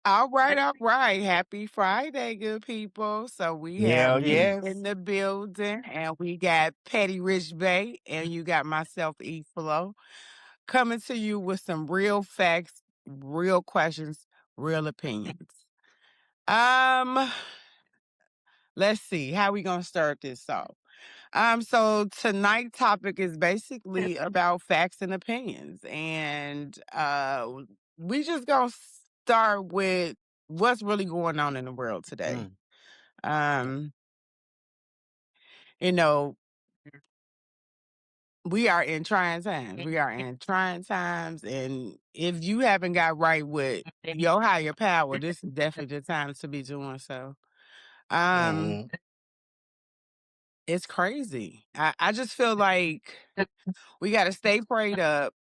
All right, all right. Happy Friday, good people. So we have Hell V yes. in the building, and we got Petty Rich Bay, and you got myself, E Flow, coming to you with some real facts, real questions, real opinions. Um, let's see how we gonna start this off. So tonight's topic is basically about facts and opinions, and we just gonna start with what's really going on in the world today. Mm. Um, you know, we are in trying times. We are in trying times, and if you haven't got right with your higher power, this is definitely the time to be doing so. Um, Mm. it's crazy. I just feel like we got to stay prayed up.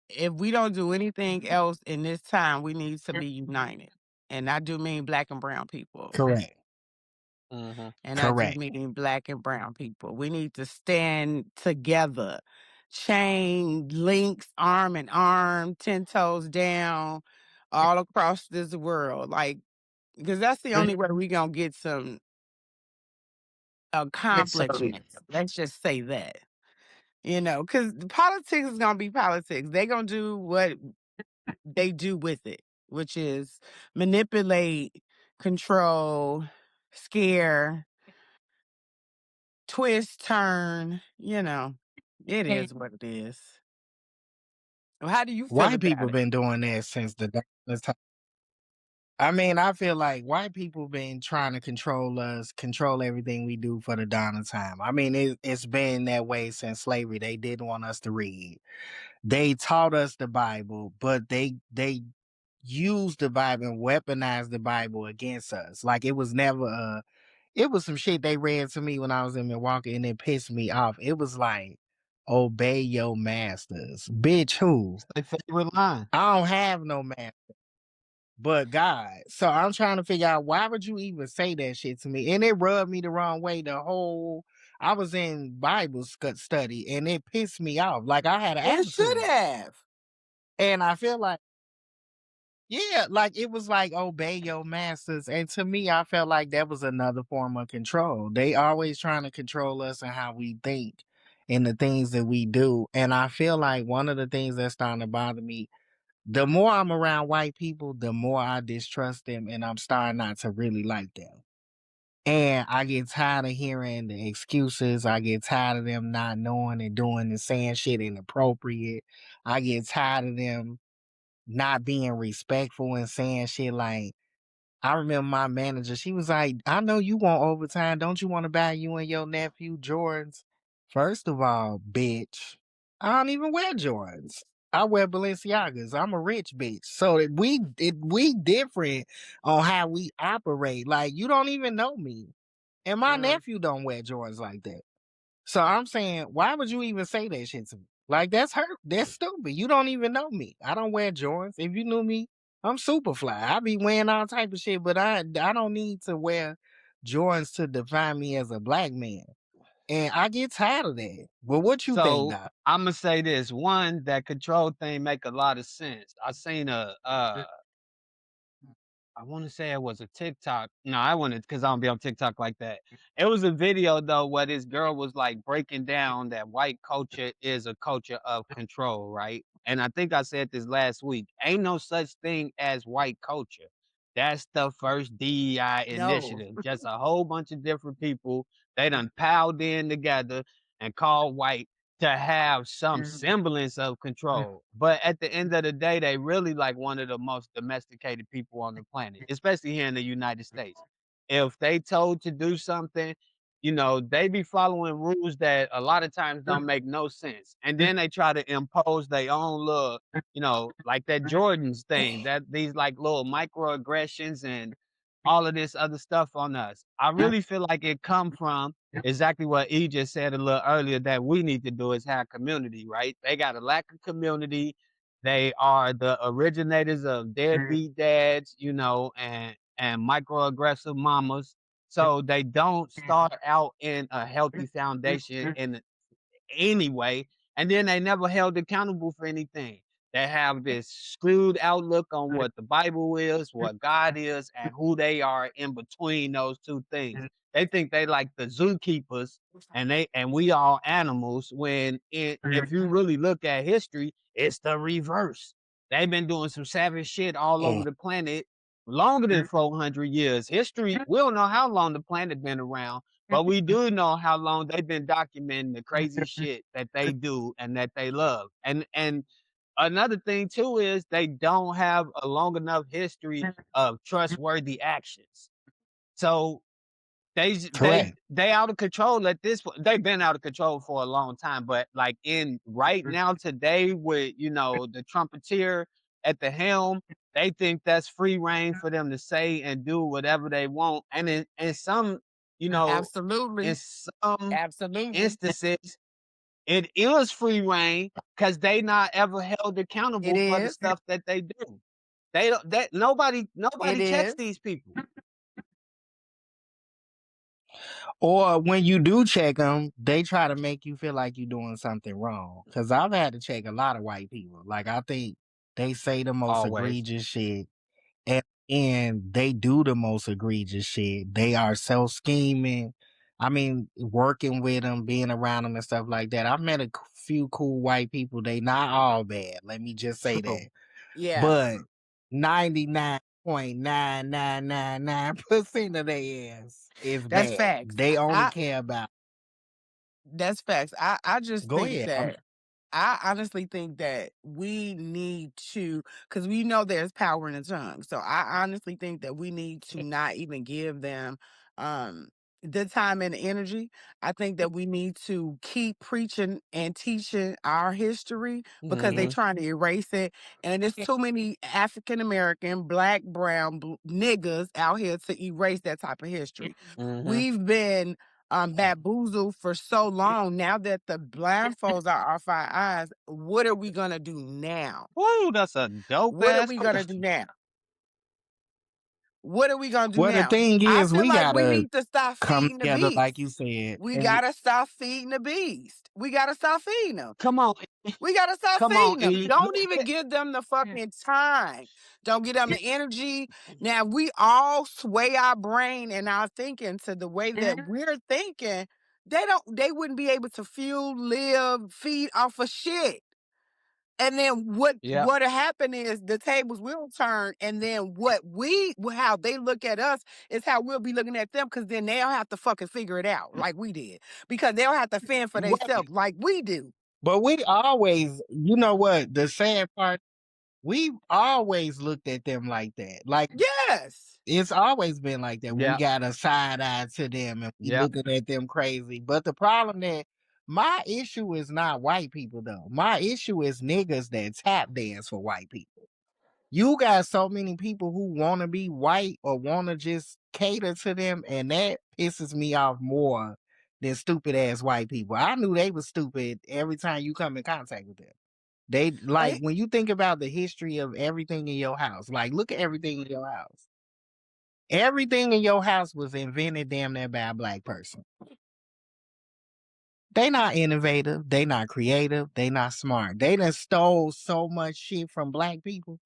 If we don't do anything else in this time, we need to be united. And I do mean black and brown people. Correct. Mhm. And I do Correct. mean black and brown people. We need to stand together, chain links, arm in arm, 10 toes down, all across this world. Like, because that's the only way we going to get some accomplishments. Let's just say that. Because politics is going to be politics. They're going to do what they do with it, which is manipulate, control, scare, twist, turn. It is what it is. Well, how do you feel White about people it? been doing that since the dawn time. I mean, I feel like white people been trying to control us, control everything we do for the dawn of time. I mean, it's been that way since slavery. They didn't want us to read. They taught us the Bible, but they used the Bible and weaponized the Bible against us. Like it was never it was some shit they read to me when I was in Milwaukee and it pissed me off. It was like, obey your masters. Bitch, who? It's their favorite line. I don't have no master but God. So I'm trying to figure out why would you even say that shit to me? And it rubbed me the wrong way. I was in Bible study and it pissed me off. Like I had an It should attitude. have. And I feel like, yeah, like it was like obey your masters. And to me, I felt like that was another form of control. They always trying to control us and how we think and the things that we do. And I feel like one of the things that's starting to bother me, the more I'm around white people, the more I distrust them and I'm starting not to really like them. And I get tired of hearing the excuses. I get tired of them not knowing and doing and saying shit inappropriate. I get tired of them not being respectful and saying shit like, I remember my manager, she was like, I know you want overtime. Don't you want to buy you and your nephew Jordans? First of all, bitch, I don't even wear Jordans. I wear Balenciagas. I'm a rich bitch. So we different on how we operate. Like you don't even know me. And my Mm. nephew don't wear Jordans like that. So I'm saying, why would you even say that shit to me? Like that's hurt. That's stupid. You don't even know me. I don't wear Jordans. If you knew me, I'm super fly. I be wearing all type of shit, but I don't need to wear Jordans to define me as a black man. And I get tired of that. But what you think, So Doc? I'ma say this: one, that control thing make a lot of sense. I seen I want to say it was a TikTok. No, I wanted because I don't be on TikTok like that. It was a video though where this girl was like breaking down that white culture is a culture of control, right? And I think I said this last week. Ain't no such thing as white culture. That's the first DEI No. initiative. Just a whole bunch of different people. They done piled in together and called white to have some semblance of control. But at the end of the day, they really like one of the most domesticated people on the planet, especially here in the United States. If they told to do something, they be following rules that a lot of times don't make no sense. And then they try to impose their own little, like that Jordan's thing, that these like little microaggressions and all of this other stuff on us. I really feel like it come from exactly what E just said a little earlier that we need to do is have community, right? They got a lack of community. They are the originators of deadbeat dads, and microaggressive mamas. So they don't start out in a healthy foundation in any way, and then they never held accountable for anything. that have this skewed outlook on what the Bible is, what God is, and who they are in between those two things. They think they like the zookeepers and we all animals when if you really look at history, it's the reverse. They've been doing some savage shit all over Mm. the planet longer than 400 years. History, we don't know how long the planet been around, but we do know how long they've been documenting the crazy shit that they do and that they love. And another thing too is they don't have a long enough history of trustworthy actions. So Correct. they out of control at this point. They've been out of control for a long time, but like in right now today with the trumpeter at the helm, they think that's free reign for them to say and do whatever they want. And in some, you know, in Absolutely. some Absolutely. instances, it is free reign because they not ever held It accountable for the is. stuff that they do. They don't that It nobody checks is. these people. Or when you do check them, they try to make you feel like you're doing something wrong. Because I've had to check a lot of white people. Like, I think they say the most Always. egregious shit, and, and they do the most egregious shit. They are self scheming. I mean, working with them, being around them, and stuff like that. I've met a few cool white people. They not all bad. Let me just say that. Yeah. But 99.9999% of their ass is That's bad. facts. They only I care about. That's facts. I just Go think ahead. that I honestly think that we need to, because we know there's power in the tongue. So I honestly think that we need to not even give them um the time and energy. I think that we need to keep preaching and teaching our history because they Mhm. trying to erase it. And there's too many African American, black, brown niggas out here to erase that type of history. Mhm. We've been bamboozled for so long. Now that the blindfolds are off our eyes, what are we gonna do now? Woo, that's a dope What are ass we gonna do question. now? What are we gonna do Well, the now? thing I is, feel we like we gotta need to stop come feeding the together, like you beast. said. We And gotta stop feeding the beast. We gotta stop feeding them. Come on, We gotta stop come on, feeding them. E. Don't even give them the fucking time. Don't give them the energy. Now we all sway our brain and our thinking to the way that we're thinking. They wouldn't be able to fuel, live, feed off of shit. And then Yep. what'll happen is the tables will turn, and then how they look at us is how we'll be looking at them, because then they'll have to fucking figure it out like we did. Because they'll have to fend for right. themselves like we do. But we always, you know what? The sad part, we've always looked at them like that. Like, Yes. it's always been like that. We Yep. got a side eye to them and we Yep. looking at them crazy. But the problem that my issue is not white people though. My issue is niggas that tap dance for white people. You got so many people who want to be white or want to just cater to them, and that pisses me off more than stupid ass white people. I knew they was stupid every time you come in contact with them. They like Eh, when you think about the history of everything in your house, like look at everything in your house. Everything in your house was invented damn near by a black person. They not innovative, they not creative, they not smart. They done stole so much shit from black people.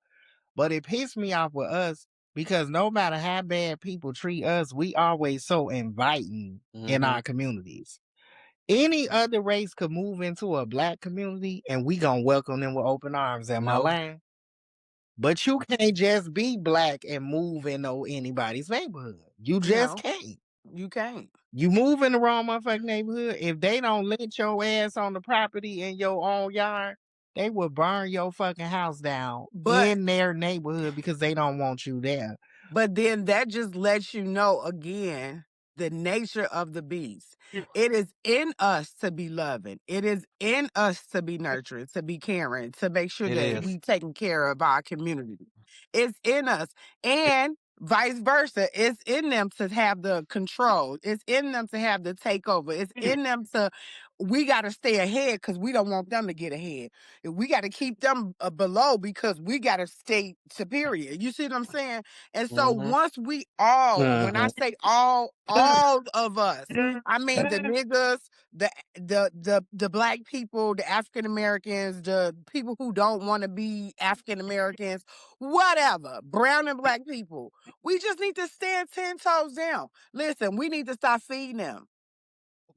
But it pissed me off with us because no matter how bad people treat us, we always so inviting in Mhm. our communities. Any other race could move into a black community and we gonna welcome them with open arms. Am I No. lying? But you can't just be black and move in anybody's neighborhood. You just no, can't. you can't. You move in the wrong motherfucking neighborhood. If they don't let your ass on the property in your own yard, they will burn your fucking house down But in their neighborhood because they don't want you there. But then that just lets you know again the nature of the beast. It is in us to be loving. It is in us to be nurturing, to be caring, to make sure It that is. we taking care of our community. It's in us. And vice versa. It's in them to have the control. It's in them to have the takeover. It's in them to we got to stay ahead because we don't want them to get ahead. We got to keep them below because we got to stay superior. You see what I'm saying? And so Mhm. once we all, when I Mhm. say all of us, I mean the niggas, the black people, the African Americans, the people who don't want to be African Americans, whatever, brown and black people. We just need to stand 10 toes down. Listen, we need to stop feeding them.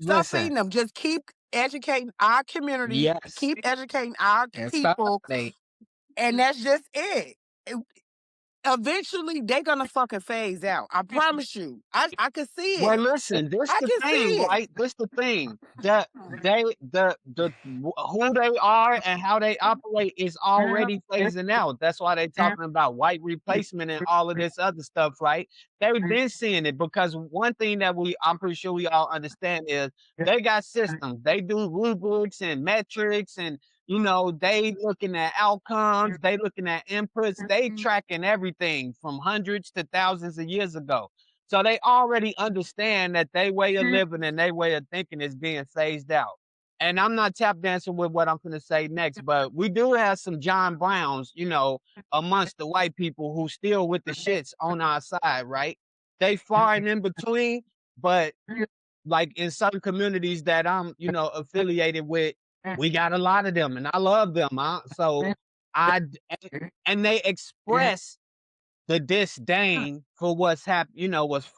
Stop Listen, feeding them. Just keep educating our community, yes. keep educating our And stop people, they and that's just it. Eventually, they're gonna fucking phase out. I promise you. I can see Well, it. listen, this I the can see thing, it. right? This the thing that who they are and how they operate is already phasing out. That's why they talking about white replacement and all of this other stuff, right? They've been seeing it because one thing that I'm pretty sure we all understand is they got systems. They do rubrics and metrics and they looking at outcomes, they looking at inputs, they tracking everything from hundreds to thousands of years ago. So they already understand that their way of living and their way of thinking is being phased out. And I'm not tap dancing with what I'm going to say next, but we do have some John Browns, amongst the white people who still with the shits on our side, right? They far and in between, but like in certain communities that I'm, affiliated with, we got a lot of them, and I love them. So I and they express the disdain for what's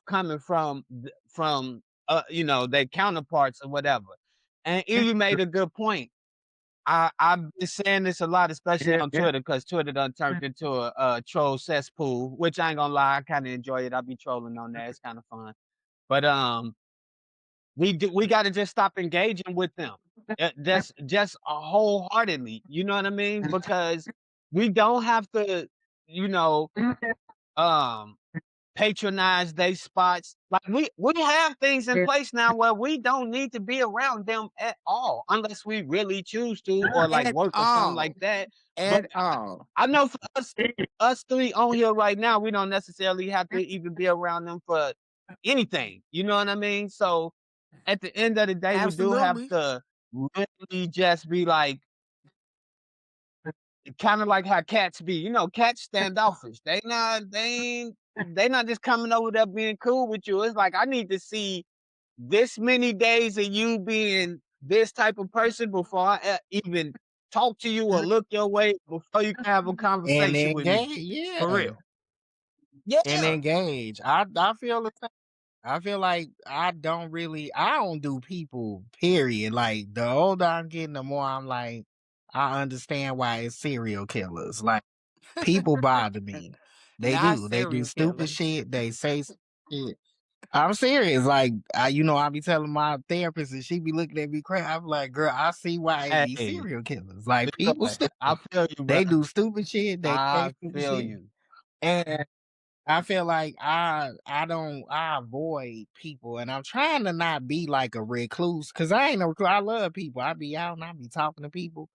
coming from their counterparts or whatever. And you made a good point. I've been saying this a lot, especially on Twitter, because Twitter done turned into a troll cesspool, which I ain't gonna lie, I kind of enjoy it. I be trolling on there; it's kind of fun. But we got to just stop engaging with them. That's just wholeheartedly. You know what I mean? Because we don't have to, you know, um patronize they spots. Like we have things in place now where we don't need to be around them at all unless we really choose to or like At work or something all. like that. But At all. I know for us three on here right now, we don't necessarily have to even be around them for anything. You know what I mean? So at the end of the day, we do have Absolutely. to really just be like kind of like how cats be. Cats standoffish. They not just coming over there being cool with you. It's like I need to see this many days of you being this type of person before I even talk to you or look your way before you can have a and conversation with me. engage, For yeah, real. and Yeah. engage. I feel the same. I feel like I don't do people, period. Like the older I'm getting, the more I'm like, I understand why it's serial killers. Like people bother me. They Not do. They do serial stupid killers. shit. They say shit. I'm serious. Like I be telling my therapist and she be looking at me crazy. I'm like, girl, I see why it be Hey, serial killers. Like people Leroy, I stupid. feel you, bro. They do stupid shit. They say I stupid feel shit. you. And I feel like I avoid people and I'm trying to not be like a recluse because I ain't no recluse. I love people. I be out and I be talking to people.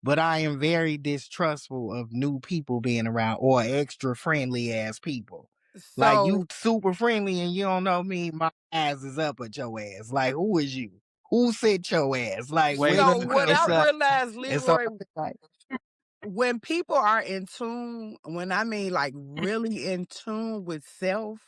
But I am very distrustful of new people being around or extra friendly ass people. Like you So super friendly and you don't know me, my ass is up at your ass. Like who is you? Who sent your ass? Like Wait where a so you minute. what come I It's from? a realized, And so Leroy, I feel like when people are in tune, when I mean like really in tune with self,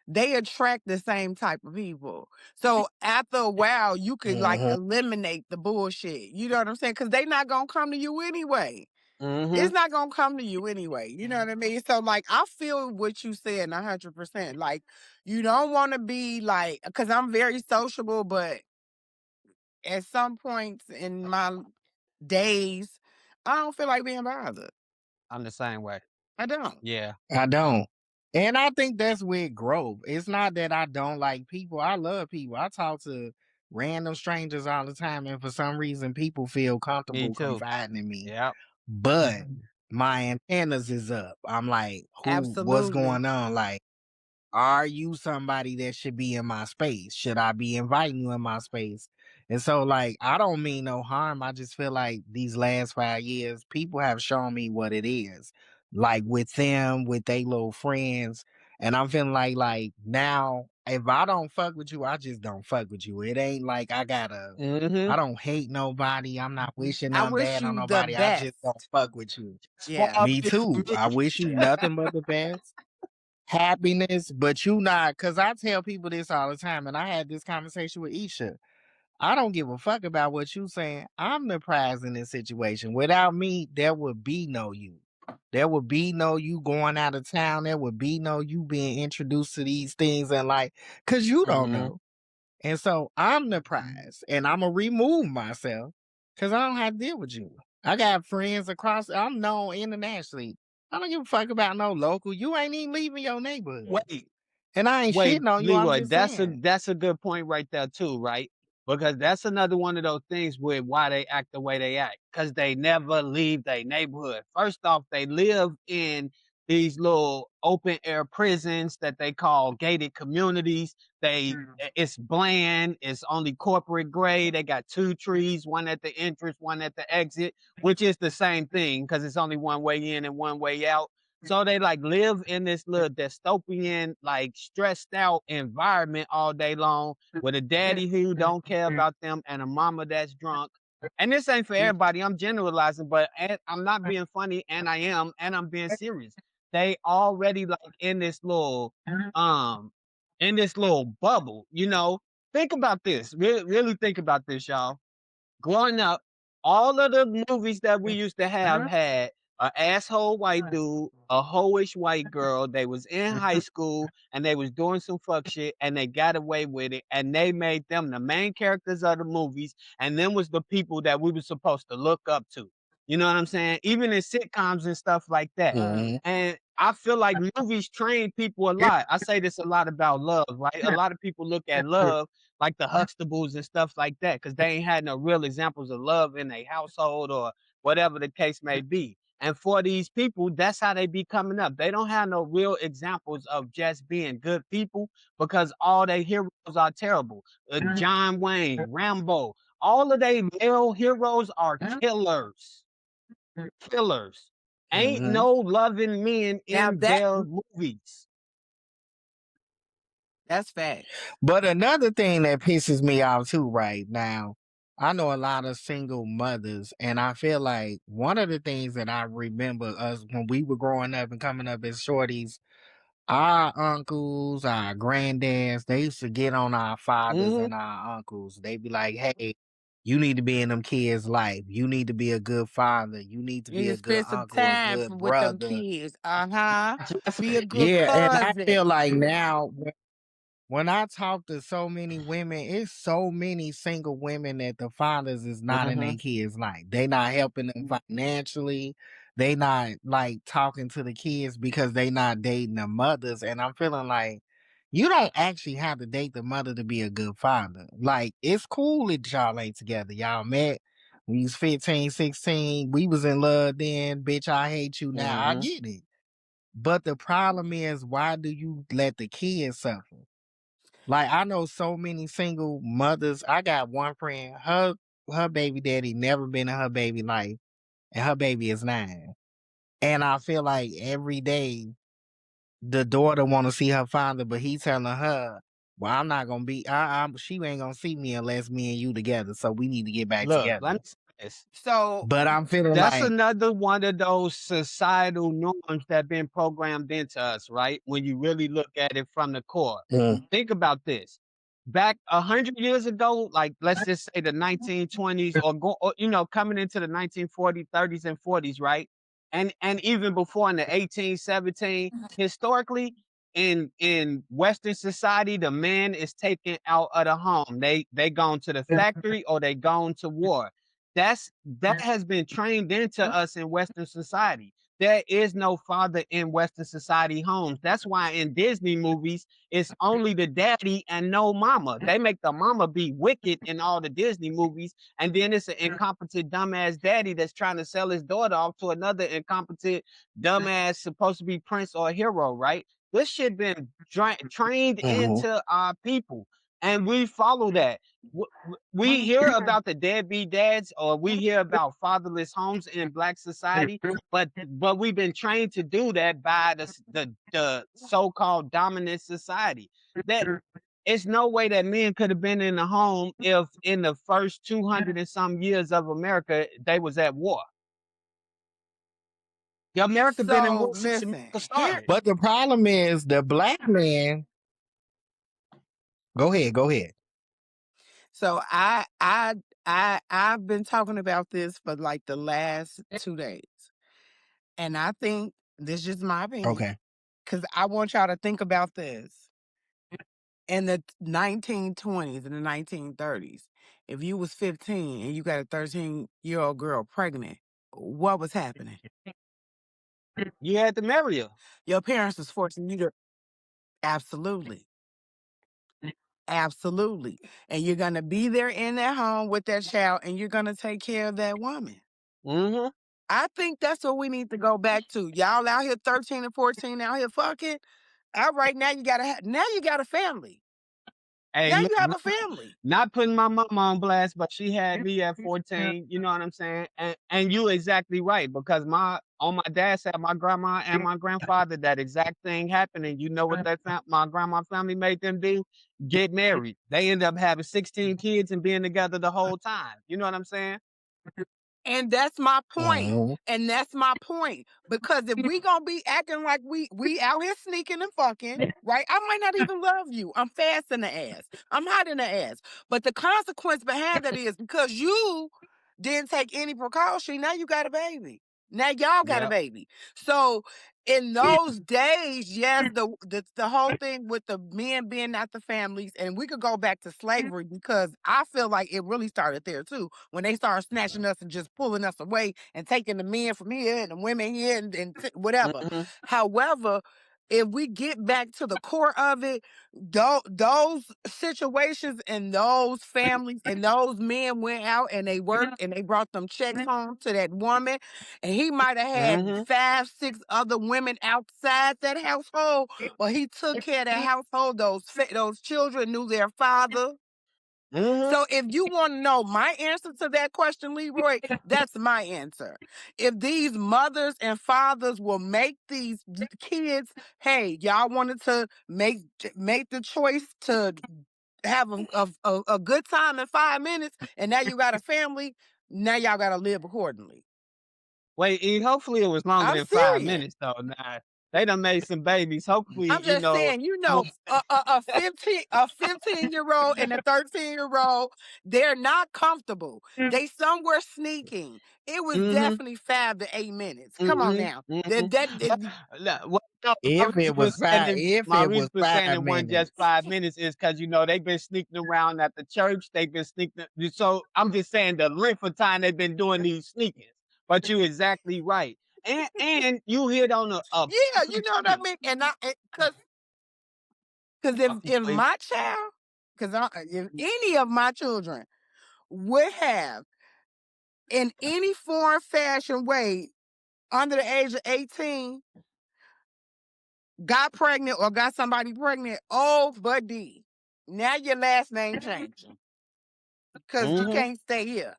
they attract the same type of people. So after a while, you could like Mhm. eliminate the bullshit. You know what I'm saying? Because they not gonna come to you anyway. mm-hmm. It's not gonna come to you anyway. You know what I mean? So like I feel what you said 100%. Like you don't want to be like because I'm very sociable, but at some points in my days, I don't feel like being bothered. I'm the same way. I don't. Yeah. I don't. And I think that's with growth. It's not that I don't like people. I love people. I talk to random strangers all the time, and for some reason, people feel Me comfortable too. confiding in me. Yep. But my antennas is up. I'm like, what's Absolutely. going on? Like, are you somebody that should be in my space? Should I be inviting you in my space? And so, like, I don't mean no harm. I just feel like these last 5 years, people have shown me what it is. Like with them, with they little friends. And I'm feeling like now if I don't fuck with you, I just don't fuck with you. It ain't like Mhm. I don't hate nobody. I'm not wishing I nothing wish bad on you the nobody. I just don't best. fuck with you. Yeah. Spoil Me it for too. me. I wish you nothing but the best. Happiness, but you not, cause I tell people this all the time, and I had this conversation with Isha. I don't give a fuck about what you saying. I'm the prize in this situation. Without me, there would be no you. There would be no you going out of town. There would be no you being introduced to these things and like, cause you don't Mhm. know. And so I'm the prize, and I'm gonna remove myself, cause I don't have to deal with you. I got friends across. I'm known internationally. I don't give a fuck about no local. You ain't even leaving your neighborhood, Wait. and I ain't Wait, shitting on you. I'm Leroy, just saying. that's a good point right there too, right? Because that's another one of those things with why they act the way they act, because they never leave their neighborhood. First off, they live in these little open air prisons that they call gated communities. It's bland, it's only corporate grade. They got two trees, one at the entrance, one at the exit, which is the same thing because it's only one way in and one way out. So they like live in this little dystopian, like stressed out environment all day long with a daddy who don't care about them and a mama that's drunk. And this ain't for everybody. I'm generalizing, but I'm not being funny, and I am, and I'm being serious. They already like um in this little bubble, you know. Think about this. Really think about this, y'all. Growing up, all of the movies that we used to have had a asshole white dude, a hoish white girl. They was in high school and they was doing some fuck shit and they got away with it and they made them the main characters of the movies and them was the people that we were supposed to look up to. You know what I'm saying? Even in sitcoms and stuff like that. Mhm. And I feel like movies train people a lot. I say this a lot about love, right? A lot of people look at love like the Huxtables and stuff like that, because they ain't had no real examples of love in a household or whatever the case may be. And for these people, that's how they be coming up. They don't have no real examples of just being good people because all their heroes are terrible. John Wayne, Rambo, all of their male heroes are killers. Killers. Ain't Mhm. no loving men Now in their movies. that's facts. But another thing that pisses me off too right now, I know a lot of single mothers, and I feel like one of the things that I remember us when we were growing up and coming up as shorties, our uncles, our granddads, they used to get on our fathers Hmm. and our uncles. They be like, hey, you need to be in them kids' life. You need to be a good father. You need to You be need to a good spend some uncle, a time good with them brother. kids. Uh-huh. Be a good Yeah, and I feel cousin. like now when I talk to so many women, it's so many single women that the fathers is not in their Hmm. kids' life. They not helping them financially. They not like talking to the kids because they not dating the mothers. And I'm feeling like you don't actually have to date the mother to be a good father. Like it's cool that y'all ain't together. Y'all met when you was 15, 16. We was in love then. Bitch, I hate you now. I Hmm. get it. But the problem is, why do you let the kids suffer? Like I know so many single mothers. I got one friend, her baby daddy never been in her baby life, and her baby is 9. And I feel like every day the daughter want to see her father, but he telling her, "Well, I'm not gonna be. she ain't gonna see me unless me and you together. So we need to get back Look, let together." me say this. So But I'm feeling That's like, another one of those societal norms that been programmed into us, right? When you really look at it from the core. mm, Think about this. Back 100 years ago, like let's just say the 1920s or you know, coming into the 1940s, 30s, and 40s, right? And even before in the 1817, historically, in Western society, the man is taken out of the home. They gone to the factory or they gone to war. That has been trained into us in Western society. There is no father in Western society homes. That's why in Disney movies, it's only the daddy and no mama. They make the mama be wicked in all the Disney movies, and then it's an incompetent dumbass daddy that's trying to sell his daughter off to another incompetent dumbass supposed to be prince or hero, right? This shit been trained mhm, into our people, and we follow that. We hear about the deadbeat dads or we hear about fatherless homes in black society, but we've been trained to do that by the so-called dominant society. That it's no way that men could have been in the home if in the first 200 and some years of America they was at war. Yeah, America been in So war since listen, America here. started. But the problem is the black man. Go ahead. Go ahead. So I've been talking about this for like the last 2 days, and I think this is just my opinion. Okay. Because I want y'all to think about this. In the 1920s and the 1930s, if you was 15 and you got a 13-year-old girl pregnant, what was happening? You had to marry her. Your parents was forcing you to. Absolutely. Absolutely. And you're going to be there in that home with that child, and you're going to take care of that woman. Mm-hmm. I think that's what we need to go back to. Y'all out here 13 and 14 out here fucking. All right, now you got a family. Hey, Now look, you have a family. not putting my mama on blast, but she had me at 14. You know what I'm saying? And you exactly right, because on my dad's side, my grandma and my grandfather, that exact thing happened. And you know what my grandma family made them do? Get married. They ended up having 16 kids and being together the whole time. You know what I'm saying? And that's my point. Mhm. And that's my point. Because if we gonna be acting like we out here sneaking and fucking, right? I might not even love you. I'm fast in the ass. I'm hot in the ass. But the consequence behind that is because you didn't take any precaution, now you got a baby. Now y'all got a Yep. baby. So in those days, yes, the whole thing with the men being not the families, and we could go back to slavery because I feel like it really started there too, when they started snatching us and just pulling us away and taking the men from here and the women here and whatever. Mm-hmm. However, if we get back to the core of it, those situations and those families and those men went out and they worked and they brought them checks home to that woman, and he might have had Mm-hmm. 5, 6 other women outside that household, but he took care of that household. Those children knew their father. Mm-hmm. So if you want to know my answer to that question, Leroy, that's my answer. If these mothers and fathers will make these kids, hey, y'all wanted to make the choice to have a good time in 5 minutes, and now you got a family, now y'all got to live accordingly. Wait, E, hopefully it was longer I'm than 5 serious. minutes though. Nah, they done made some babies. Hopefully, I'm just saying, a 15-year-old and a 13-year-old, they're not comfortable. They somewhere sneaking. It was mm-hmm. definitely 5 to 8 minutes. Come on Mhm, now. mhm. But, well, no, If it was my reason for saying 5 it wasn't just minutes. 5 minutes is because they've been sneaking around at the church, they've been sneaking so I'm just saying the length of time they've been doing these sneakings, but you're exactly right. And you hit on a Yeah, you perfect know what I point. mean? And because if Wait, my child, if any of my children would have in any form, fashion, way under the age of 18 got pregnant or got somebody pregnant, oh, buddy, now your last name changing because you mhm. can't stay here.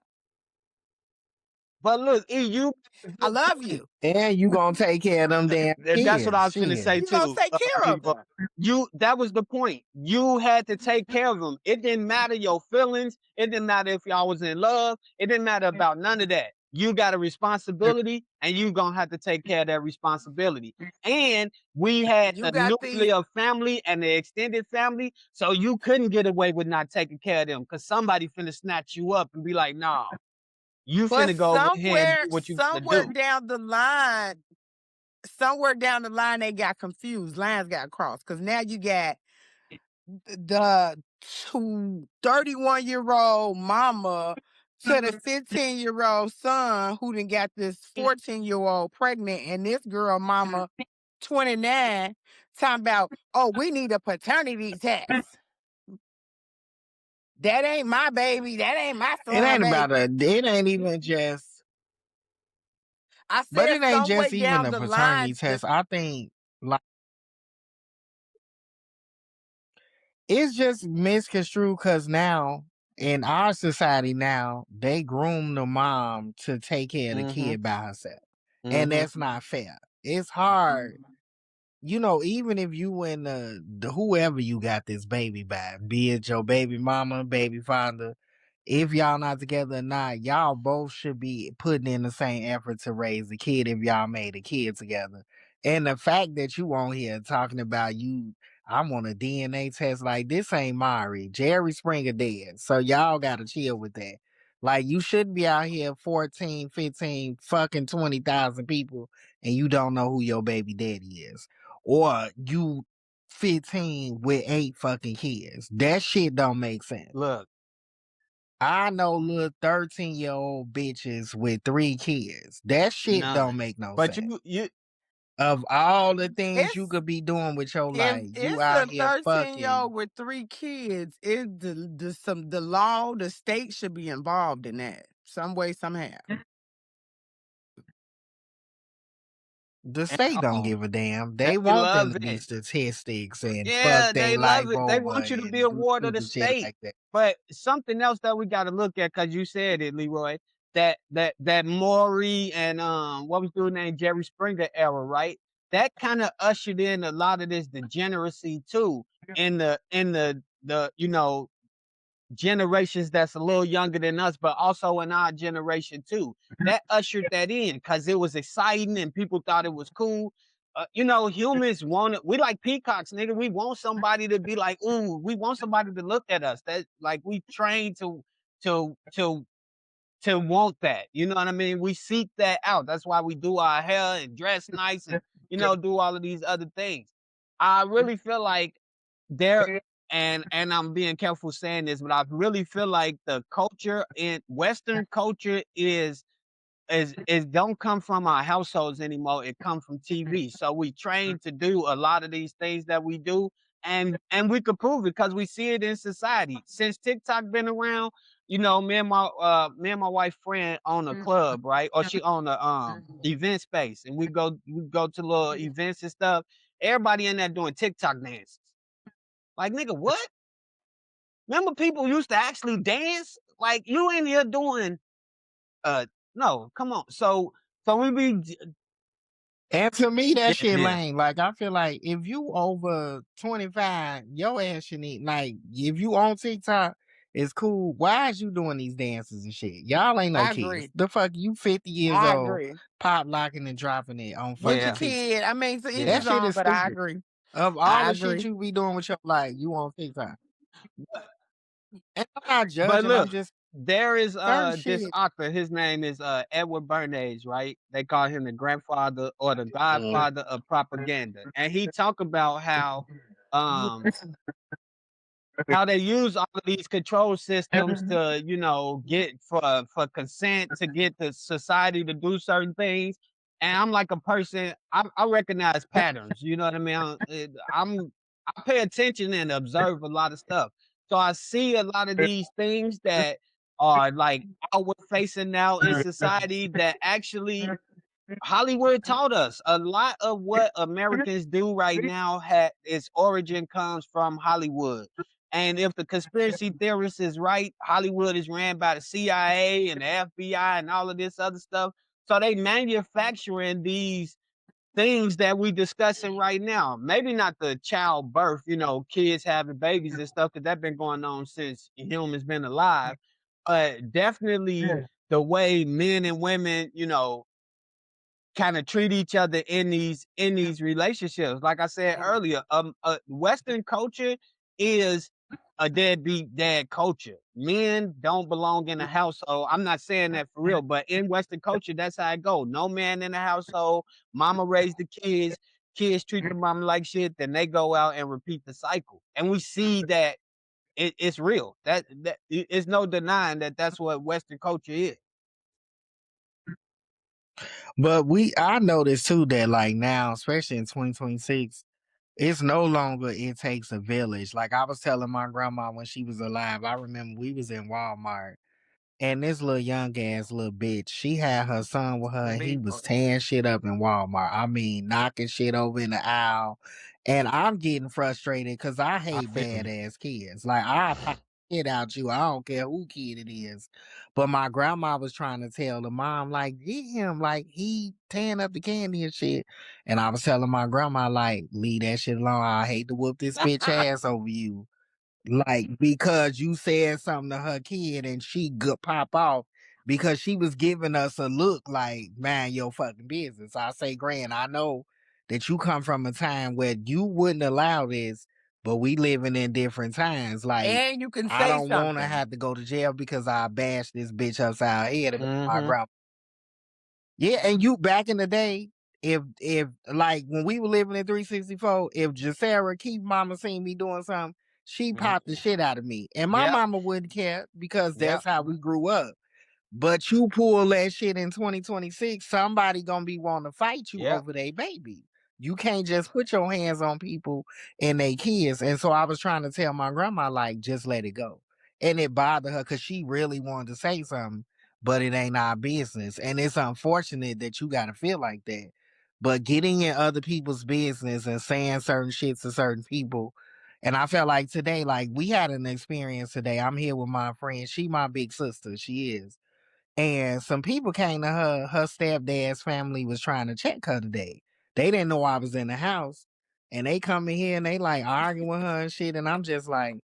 But look, E, you I love you. And you gonna take care of them damn That's what I kids. was finna say Shit. You gonna too, take care of Leroy. them. That was the point. You had to take care of them. It didn't matter your feelings. It didn't matter if y'all was in love. It didn't matter about none of that. You got a responsibility, and you gonna have to take care of that responsibility. And we had You the got these, nuclear family and the extended family, so you couldn't get away with not taking care of them, because somebody finna snatch you up and be like, "Nah, you but finna go over here and do what you gotta somewhere do." down the line, they got confused. Lines got crossed because now you got the 31-year-old mama to the 15-year-old son who done got this 14-year-old pregnant, and this girl mama 29 talking about, oh, we need a paternity test. That ain't my baby. That ain't my It son, ain't about baby. it ain't even just, I but said it ain't some way just even down a the paternity line. test. I think like it's just misconstrued because now in our society now they groom the mom to take care of the Mhm, kid by herself, and mhm. that's not fair. It's hard even if you and the whoever you got this baby by, be it your baby mama, baby father, if y'all not together or not, y'all both should be putting in the same effort to raise a kid if y'all made a kid together. And the fact that you on here talking about I'm on a DNA test, like this ain't Mari. Jerry Springer dead. So y'all gotta chill with that. Like you shouldn't be out here 14, 15, fucking 20,000 people and you don't know who your baby daddy is. Or you 15 with 8 fucking kids. That shit don't make sense. Look, I know little 13-year-old bitches with 3 kids. That shit don't none. make no But sense. you Of all the things you It's could be doing with your if life, you it's out a here 13-year-old fucking. with 3 kids, the law, the state should be involved in that some way, somehow. The and state don't oh, give a damn. they They want them love to be it. statistics and fuck Yeah, they they love life it. They over want you to be and a do ward of the stupid shit state. like that. But something else that we got to look at, because you said it, Leroy, that Maury and what was dude named Jerry Springer era, right? That kind of ushered in a lot of this degeneracy too in the generations that's a little younger than us, but also in our generation too. That ushered that in because it was exciting and people thought it was cool. Humans want it. We like peacocks, nigga. We want somebody to be like, ooh, we want somebody to look at us. That like we trained to to to want that. You know what I mean? We seek that out. That's why we do our hair and dress nice and do all of these other things. I really feel like there and I'm being careful saying this, but I really feel like the culture in Western culture is don't come from our households anymore. It comes from TV. So we train to do a lot of these things that we do, and we could prove it because we see it in society. Since TikTok been around, me and my wife friend own a club, right? Or she own a event space, and we go to little events and stuff. Everybody in there doing TikTok dances. Like nigga, what? Remember people used to actually dance? Like you in here doing no, come on. So we be And to me, that yeah, shit it is. lame. Like, I feel like if you over 25, your ass should need, like, if you on TikTok, it's cool. Why is you doing these dances and shit? Y'all ain't no I kids. agree. The fuck, you 50 years I old, agree. pop locking and dropping it on With your fucking Yeah, TikTok. kid, I mean, to each That yeah. his shit own, is but I stupid. agree. Of all I the shit agree. you be doing with your life, you on TikTok. But And I'm not but judging, I'm look, just there is certain this shit. author, his name is Edward Bernays, right? They call him the grandfather or the godfather of propaganda. And he talk about um how they use all of these control systems to, get for consent to get the society to do certain things. And I'm like a person, I recognize patterns. You know what I mean? I pay attention and observe a lot of stuff. So I see a lot of these things that are like outward facing now in society that actually Hollywood taught us a lot of what Americans do right now had its origin comes from Hollywood. And if the conspiracy theorist is right, Hollywood is ran by the CIA and the FBI and all of this other stuff. So they manufacturing these things that we discussing right now. Maybe not the childbirth, kids having babies and stuff, because that's been going on since humans been alive. But definitely the way men and women, kind of treat each other in these relationships. Like I said earlier, Western culture is a deadbeat dad culture. Men don't belong in the household. I'm not saying that for real, but in Western culture, that's how it go. No man in the household. Mama raised the kids. Kids treat the mama like shit. Then they go out and repeat the cycle. And we see that it's real. That it's no denying that that's what Western culture is. But I noticed too that like now, especially in 2026, it's no longer it takes a village. Like I was telling my grandma when she was alive, I remember we was in Walmart and this little young ass little bitch, she had her son with her and he was tearing shit up in Walmart. I mean, knocking shit over in the aisle. And I'm getting frustrated because I I hate feel you. badass kids. Like I pop shit out you. I don't care who kid it is. But my grandma was trying to tell the mom, like, get him, like, he tearing up the candy and shit. And I was telling my grandma, like, leave that shit alone. I hate to whoop this bitch ass over you. Like, because you said something to her kid and she could pop off because she was giving us a look like, man, your fucking business. I say, Grand, I know that you come from a time where you wouldn't allow this, but we living in different times. Like, And you can I say don't want to something. have to go to jail because I bashed this bitch upside her head about my Mm-hmm. grandma. Yeah, and you back in the day, if like when we were living in 364, if Jasera Keith mama seen me doing something, she Mm-hmm. popped the shit out of me. And my Yep. mama wouldn't care because Yep. that's how we grew up. But you pull that shit in 2026, somebody gonna be wanting to fight you Yep. over their baby. You can't just put your hands on people and they kids. And so I was trying to tell my grandma, like, just let it go. And it bothered her because she really wanted to say something, but it ain't our business. And it's unfortunate that you gotta feel like that. But getting in other people's business and saying certain shit to certain people. And I felt like today, like we had an experience today. I'm here with my friend. She my big sister. She is. And some people came to her stepdad's family was trying to check her today. They didn't know I was in the house. And they come in here and they like arguing with her and shit. And I'm just like,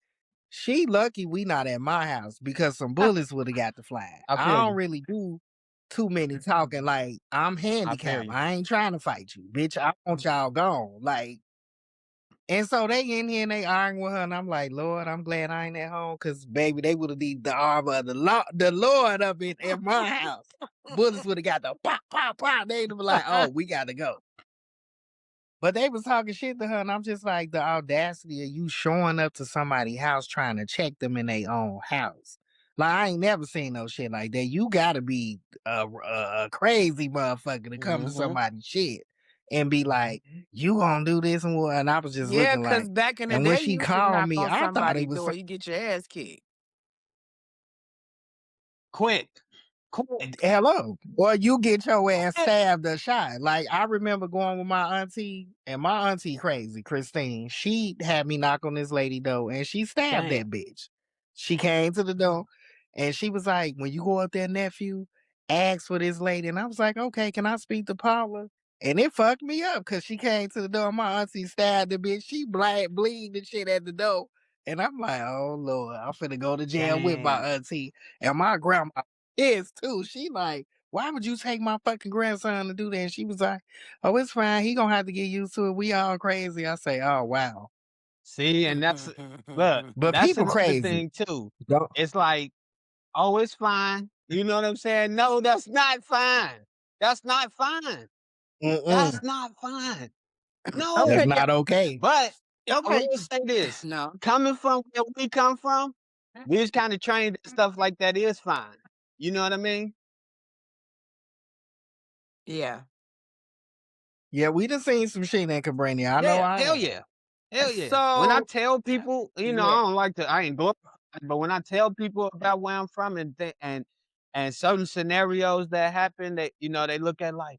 she lucky we not at my house because some bullets would have got to fly. I I feel don't you. really do too many talking. Like, I'm I feel handicapped. you. I ain't trying to fight you. Bitch, I want y'all gone. Like, and so they in here and they arguing with her, and I'm like, Lord, I'm glad I ain't at home, cause baby, they would have needed the armor of the Lord up in my house. Bullets would have got the pop, pop, pop. They'd be like, oh, we gotta go. But they was talking shit to her, and I'm just like, the audacity of you showing up to somebody's house trying to check them in their own house. Like, I ain't never seen no shit like that. You gotta be a crazy motherfucker to come to Mm-hmm. somebody's shit and be like, you gonna do this and what? And I was just Yeah, looking because like, back in the and when day, she you used to called knock me, on I thought it somebody's was door, you get your ass kicked. Quick. Quick. hello. Or you get your ass stabbed or shot. Like I remember going with my auntie, and my auntie crazy, Christine. She had me knock on this lady door and she stabbed Damn. that bitch. She came to the door and she was like, when you go up there, nephew, ask for this lady. And I was like, okay, can I speak to Paula? And it fucked me up because she came to the door. My auntie stabbed the bitch. She bleed and shit at the door. And I'm like, oh Lord, I'm finna go to jail with my Dang. auntie. And my grandma is too. She like, why would you take my fucking grandson to do that? And she was like, oh, it's fine. He gonna have to get used to it. We all crazy. I say, oh wow. See, and look, But that's people another crazy. thing too. Don't. It's like, oh, it's fine. You know what I'm saying? No, that's not fine. That's not fine. Mm-mm. That's not fine. That's Okay, No. yeah, not okay. But I okay. will say this: No. coming from where we come from, we was kind of trained that stuff like that is fine. You know what I mean? Yeah. Yeah, we done seen some shit in Cabrini. I know Yeah, I hell have. yeah. Hell yeah. When I So, tell people, yeah. I don't like to I ain't glorify, but when I tell people about where I'm from and certain scenarios that happen, that they look at like,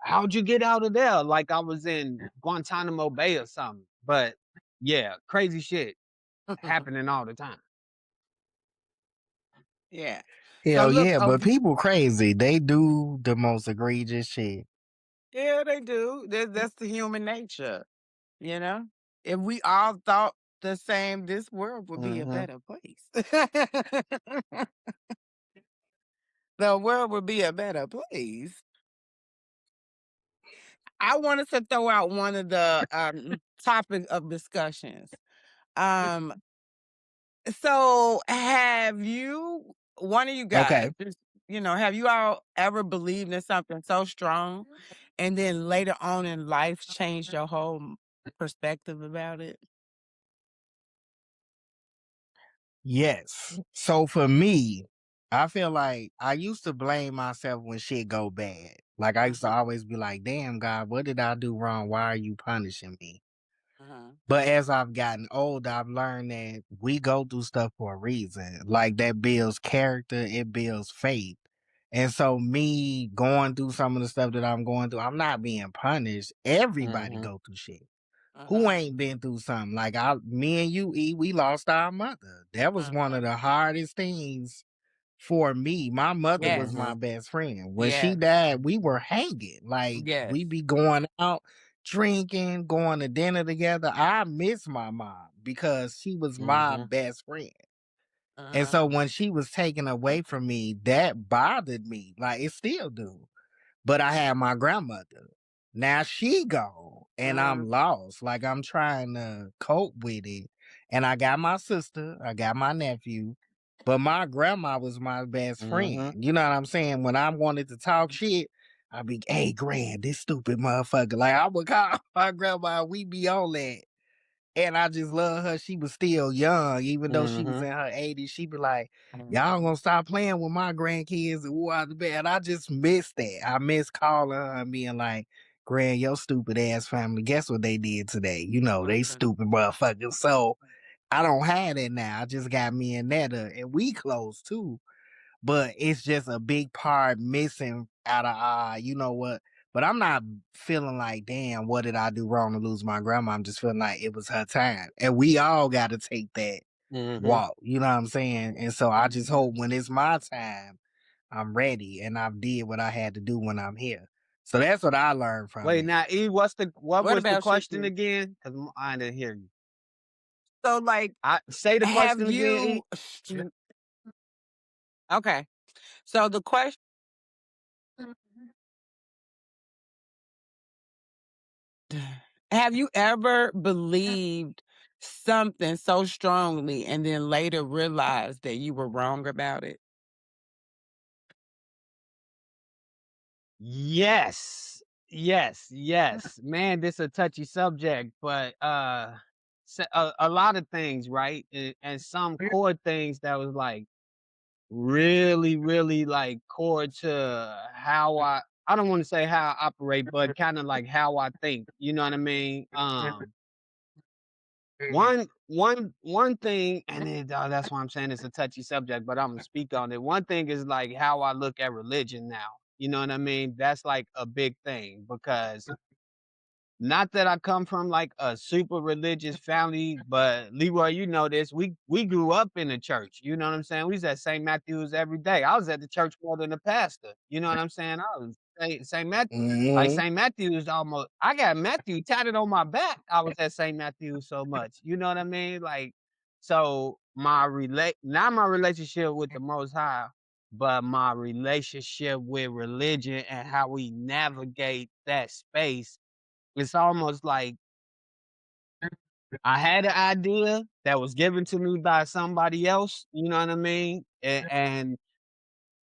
How'd you get out of there?" Like I was in Guantanamo Bay or something. But yeah, crazy shit happening all the time. Yeah. So Hell look, yeah, but people crazy. They do the most egregious shit. yeah, they do. That's the human nature, you know? If we all thought the same, this world would be a Mhm. better place. The world would be a better place. I wanted to throw out one of the topic of discussions. Um, so have you, one of you guys, Okay. just, have you all ever believed in something so strong and then later on in life changed your whole perspective about it? Yes. So for me, I feel like I used to blame myself when shit go bad. Like I used to Uh-huh. always be like, damn God, what did I do wrong? Why are you punishing me? Uh-huh. But as I've gotten older, I've learned that we go through stuff for a reason. Like that builds character, it builds faith. And so me going through some of the stuff that I'm going through, I'm not being punished. Everybody Mhm. go through shit. Who Uh-huh. ain't been through something? Like me and you, E, we lost our mother. That was one of Uh-huh. the hardest things for me. My mother was Yes. my Mhm. best friend. When she Yes. died, we were hanging. Like Yes. we be going out, drinking, going to dinner together. I miss my mom because she was my Mhm. best friend. And Uh-huh. so when she was taken away from me, that bothered me. Like it still do. But I had my grandmother. Now she gone and Uh-huh. I'm lost. Like I'm trying to cope with it. And I got my sister, I got my nephew, but my grandma was my best friend. Mhm. You know what I'm saying? When I wanted to talk shit, I'd be, hey, grand, this stupid motherfucker. Like I would call my grandma, we be on that. And I just love her. She was still young, even though she was Mhm. in her 80s. She be like, Mhm. y'all gonna stop playing with my grandkids and woo out the bed. I just miss that. I miss calling her and being like, Grand, your stupid ass family, guess what they did today? You know, they Mhm. stupid motherfuckers. So I don't have that now. I just got me and Netta, and we close too, but it's just a big part missing out of you know what? But I'm not feeling like, damn, what did I do wrong to lose my grandma? I'm just feeling like it was her time. And we all gotta take that Mhm. walk. You know what I'm saying? And so I just Mhm. hope when it's my time, I'm ready and I've did what I had to do when I'm here. So that's what I learned from Wait, it. now, E, what What was the about you, question Q? again? 'Cause I didn't hear you. So, like, I say the have question again, you? E. Okay. So the question: have you ever believed something so strongly and then later realized that you were wrong about it? Yes. Yes, yes. Man, this a touchy subject, but a lot of things, right? And some core things that was like really, really like core to how I don't want to say how I operate, but kind of like how I think. You know what I mean? One thing, and then that's why I'm saying it's a touchy subject, but I'm gonna speak on it. One thing is like how I look at religion now. You know what I mean? That's like a big thing because not that I come from like a super religious family, but Leroy, you know this. We grew up in the church. You know what I'm saying? We was at St. Matthew's every day. I was at the church more than the pastor. You know what I'm saying? I was St. Matthew. Like Hmm. St. Matthew's almost I got Matthew tatted on my back. I was at St. Matthew's so much. You know what I mean? Like so not my relationship with the most high, but my relationship with religion and how we navigate that space, it's almost like I had an idea that was given to me by somebody else, you know what I mean? And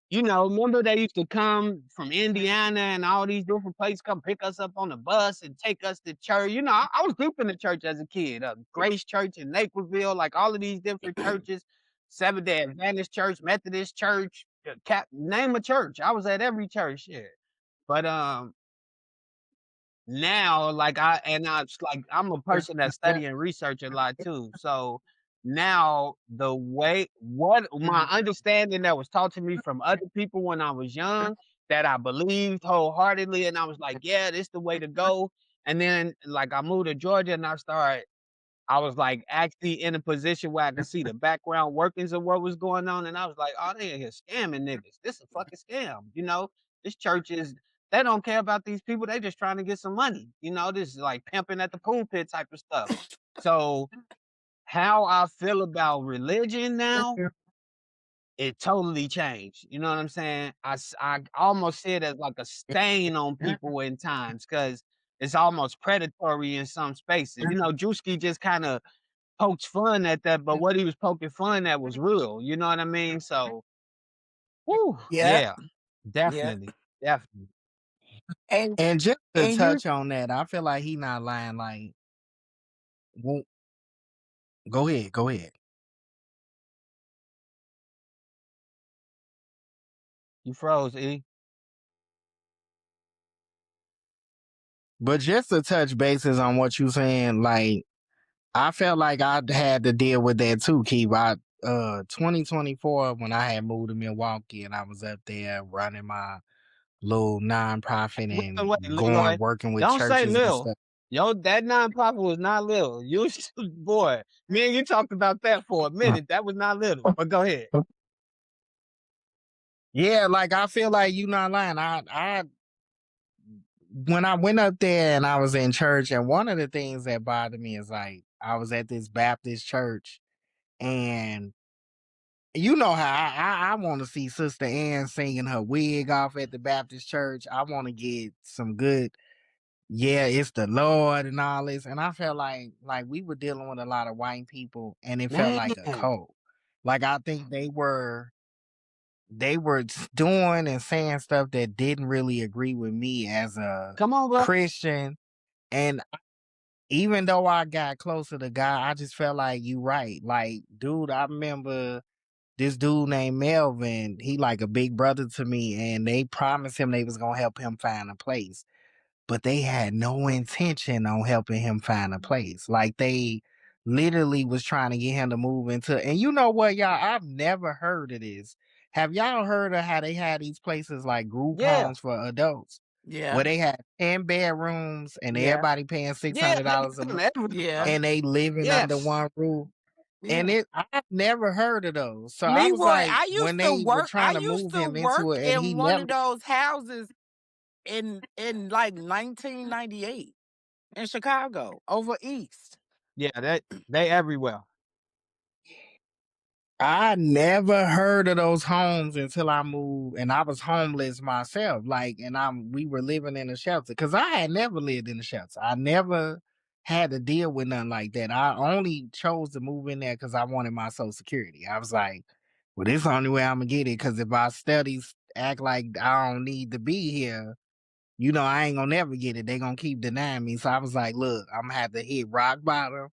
you know, remember they used to come from Indiana and all these different places, come pick us up on the bus and take us to church. You know, I was deep in the church as a kid, Grace Church in Naperville, like all of these different churches, Seventh Day Adventist Church, Methodist Church, name a church. I was at every church, yeah. But now, like I was like I'm a person that study and research a lot too. So now the way what my understanding that was taught to me from other people when I was young that I believed wholeheartedly and I was like, yeah, this the way to go. And then like I moved to Georgia and I was like actually in a position where I could see the background workings of what was going on, and I was like, "Oh, they in here scamming niggas. This a fucking scam." You know, this church is they don't care about these people. They just trying to get some money. You know, this is like pimping at the pool pit type of stuff. So how I feel about religion now, it totally changed. You know what I'm saying? I almost see it as like a stain on people in times because it's almost predatory in some spaces. You know, Drewski just kind of poked fun at that, but what he was poking fun at was real. You know what I mean? So, whoo, Yeah. yeah, Yeah. definitely, definitely. And And just to and you touch on that, I feel like he not lying. Like, well, go ahead, go ahead. You froze, E. But just to touch bases on what you saying, like I felt like I had to deal with that too, Keith. 2024 when I had moved to Milwaukee and I was up there running my little nonprofit Wait, and wait, Leroy, going working with don't say churches and Lil. stuff. Yo, that nonprofit was not little. You boy, me and you talked about that for a minute. That was not little. But go ahead. Yeah, like I feel like you not lying. I when I went up there and I was in church, and one of the things that bothered me is like I was at this Baptist church, and you know how I want to see Sister Ann singing her wig off at the Baptist church. I want to get some good, yeah, it's the Lord and all this. And I felt like we were dealing with a lot of white people, and it felt like a Man, cult. Like I think they were doing and saying stuff that didn't really agree with me as a come on, bro. Christian. And even though I got closer to God, I just felt like you right. Like, dude, I remember this dude named Melvin. He like a big brother to me, and they promised him they was gonna help him find a place, but they had no intention on helping him find a place. Like they literally was trying to get him to move into. And you know what, y'all? I've never heard of this. Have y'all heard of how they had these places like group Yeah, homes for adults, Yeah. where they had 10 bedrooms and Yeah. everybody paying six yeah, hundred they dollars a got them month, Yeah. everywhere. and they living under Yes. one roof? And Yeah. I've never heard of those. So I was Leroy, like, when they were I trying to used move to him work into it, and he in one never. of those houses in like 1998 in Chicago, over east. Yeah, that they everywhere. I never heard of those homes until I moved, and I was homeless myself. Like, and we were living in a shelter because I had never lived in a shelter. I never had to deal with nothing like that. I only chose to move in there because I wanted my Social Security. I was like, well, this is the only way I'm gonna get it. Because if I studies act like I don't need to be here, I ain't gonna never get it. They gonna keep denying me. So I was like, look, I'm gonna have to hit rock bottom.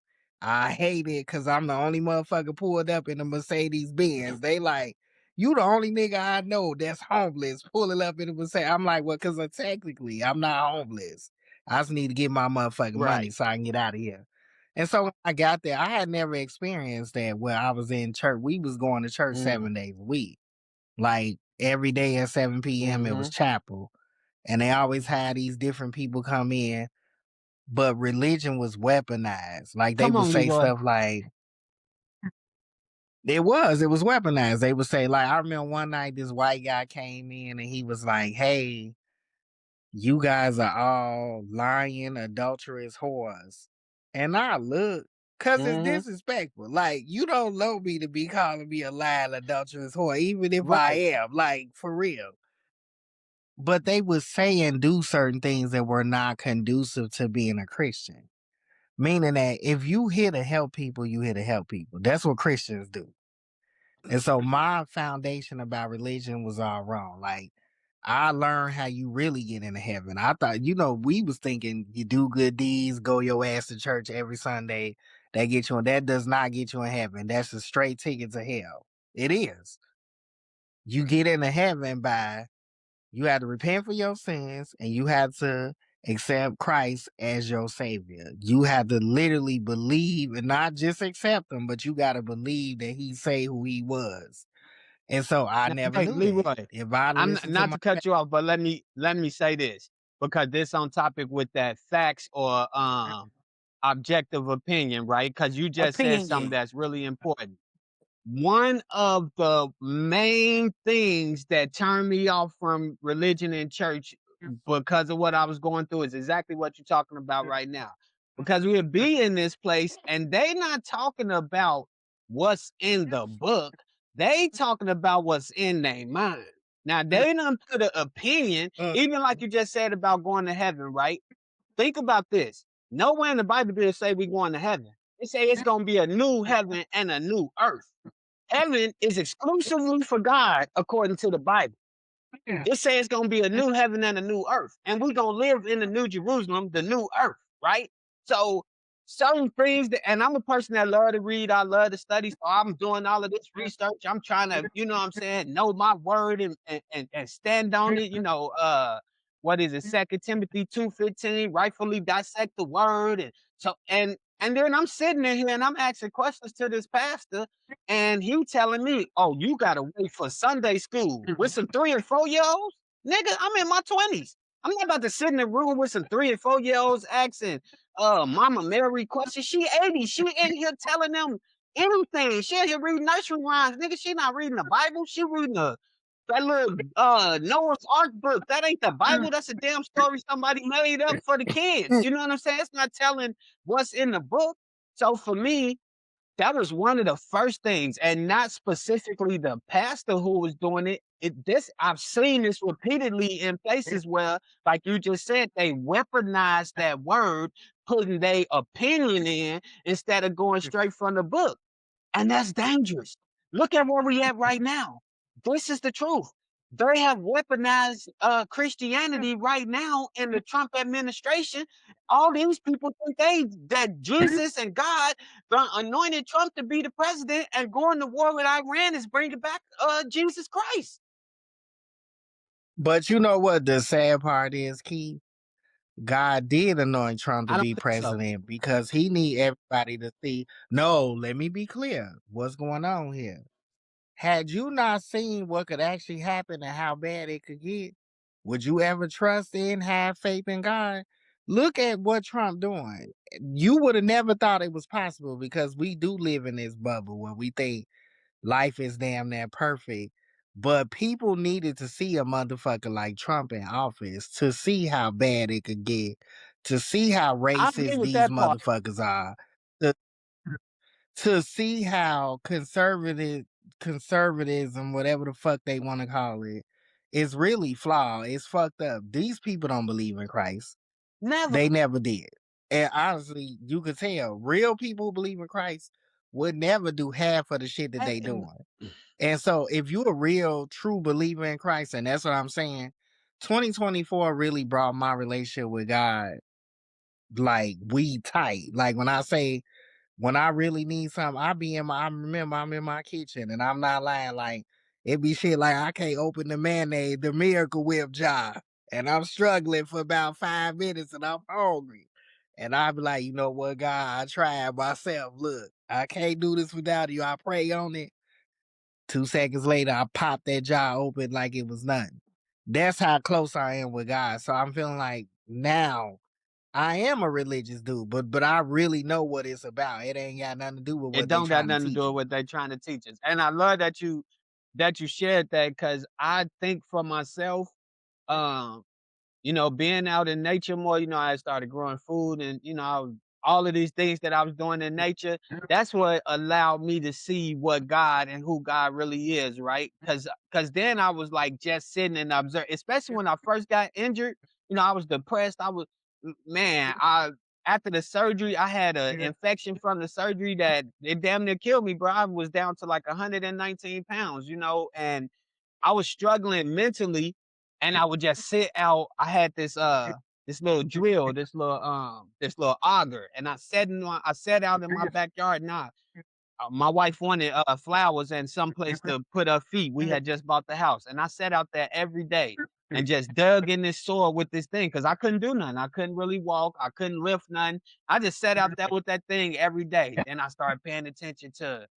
I hate it because I'm the only motherfucker pulled up in a Mercedes Benz. They like, you the only nigga I know that's homeless pulling up in a Mercedes. I'm like, well, because technically I'm not homeless. I just need to get my motherfucking money Right. so I can get out of here. And so when I got there, I had never experienced that where I was in church. We was going to church Mm, 7 days a week. Like every day at 7 p.m. it was mm-hmm. chapel, and they always had these different people come in, but religion was weaponized. Like they Come would on, say Leroy. stuff like, it was weaponized. They would say, like, I remember one night this white guy came in and he was like, hey, you guys are all lying, adulterous whores. And I look, cause it's Mm-hmm. disrespectful. Like, you don't know me to be calling me a lying, adulterous whore, even if I Right. am, like, for real. But they would say and do certain things that were not conducive to being a Christian. Meaning that if you here to help people, you here to help people. That's what Christians do. And so my foundation about religion was all wrong. Like I learned how you really get into heaven. I thought, we was thinking you do good deeds, go your ass to church every Sunday. That get you in. That does not get you in heaven. That's a straight ticket to hell. It is. You get into heaven by you had to repent for your sins and you had to accept Christ as your savior. You had to literally believe and not just accept him, but you got to believe that he say who he was. And so I Now, never hey, knew that. Leroy, If I I'm listened to not my to cut you off, but let me say this because this on topic with that facts or objective opinion, right? Because you just said something Opinion. that's really important. One of the main things that turned me off from religion and church because of what I was going through is exactly what you're talking about right now. Because we'll be in this place and they not talking about what's in the book. They talking about what's in their mind. Now they done put an opinion, Mm, even like you just said about going to heaven, right? Think about this. Nowhere in the Bible does it say we going to heaven. It say it's gonna be a new heaven and a new earth. Heaven is exclusively for God, according to the Bible. It says it's gonna be a new heaven and a new earth, and we're gonna live in the new Jerusalem, the new earth, right? So certain things that, and I'm a person that love to read, I love to study, so I'm doing all of this research. I'm trying to, what I'm saying, know my word and stand on it. What is it? 2 Timothy 2:15, rightfully dissect the word, and so and then I'm sitting in here and I'm asking questions to this pastor, and he telling me, "Oh, you gotta wait for Sunday school with some 3 and 4 year olds, nigga. I'm in my 20s. I'm not about to sit in the room with some 3 and 4 year olds asking Mama Mary question. She 80. She in here telling them anything. She in here reading nursery rhymes. Nigga, she not reading the Bible. She reading that little Noah's Ark book. That ain't the Bible. That's a damn story somebody made up for the kids. You know what I'm saying? It's not telling what's in the book. So for me, that was one of the first things, and not specifically the pastor who was doing it. I've seen this repeatedly in places where, like you just said, they weaponize that word, putting their opinion in instead of going straight from the book. And that's dangerous. Look at where we at right now. This is the truth. They have weaponized Christianity right now in the Trump administration. All these people think that Jesus and God anointed Trump to be the president, and going to war with Iran is bringing back Jesus Christ. But you know what the sad part is, Keith? God did anoint Trump to I don't be think so. president because he need everybody to see. No, let me be clear. What's going on here? Had you not seen what could actually happen and how bad it could get, would you ever trust in, have faith in God? Look at what Trump doing. You would have never thought it was possible because we do live in this bubble where we think life is damn near perfect. But people needed to see a motherfucker like Trump in office to see how bad it could get, to see how I agree racist with these that part. motherfuckers are, to, to see how conservatism, whatever the fuck they want to call it, is really flawed. It's fucked up. These people don't believe in Christ. They Never. never did. And honestly, you could tell real people who believe in Christ would never do half of the shit that they And doing. And so if you're a real true believer in Christ, and that's what I'm saying, 2024 really brought my relationship with God like we tight. Like when I really need something, I remember I'm in my kitchen and I'm not lying, like it be shit like I can't open the mayonnaise, the Miracle Whip jar. And I'm struggling for about 5 minutes and I'm hungry. And I be like, you know what, God, I tried myself. Look, I can't do this without you. I pray on it. 2 seconds later, I popped that jar open like it was nothing. That's how close I am with God. So I'm feeling like now I am a religious dude, but I really know what it's about. It ain't got nothing to do with it what they don't got trying to nothing to teach do with me. what they trying to teach us. And I love that you shared that, because I think for myself, um, being out in nature more, I started growing food, and, all of these things that I was doing in nature, that's what allowed me to see what God and who God really is, right? Because then I was like just sitting and observe, especially when I first got injured, I was depressed. Man, after the surgery, I had an infection from the surgery that it damn near killed me, bro. I was down to like 119 pounds, and I was struggling mentally, and I would just sit out. I had this little drill, this little auger, and I sat out in my backyard. Now, my wife wanted flowers and some place to put her feet. We had just bought the house, and I sat out there every day and just dug in this soil with this thing because I couldn't do nothing. I couldn't really walk. I couldn't lift nothing. I just sat out there with that thing every day. Then I started paying attention to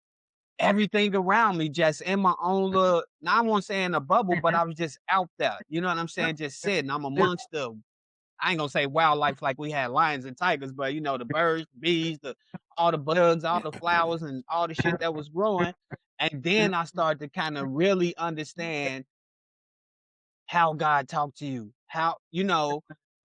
everything around me, just in my own little, now I won't say in a bubble, but I was just out there. You know what I'm saying? Just sitting. I'm amongst I ain't gonna say wildlife like we had lions and tigers, but the birds, the bees, all the bugs, all the flowers, and all the shit that was growing. And then I started to kind of really understand how God talked to you.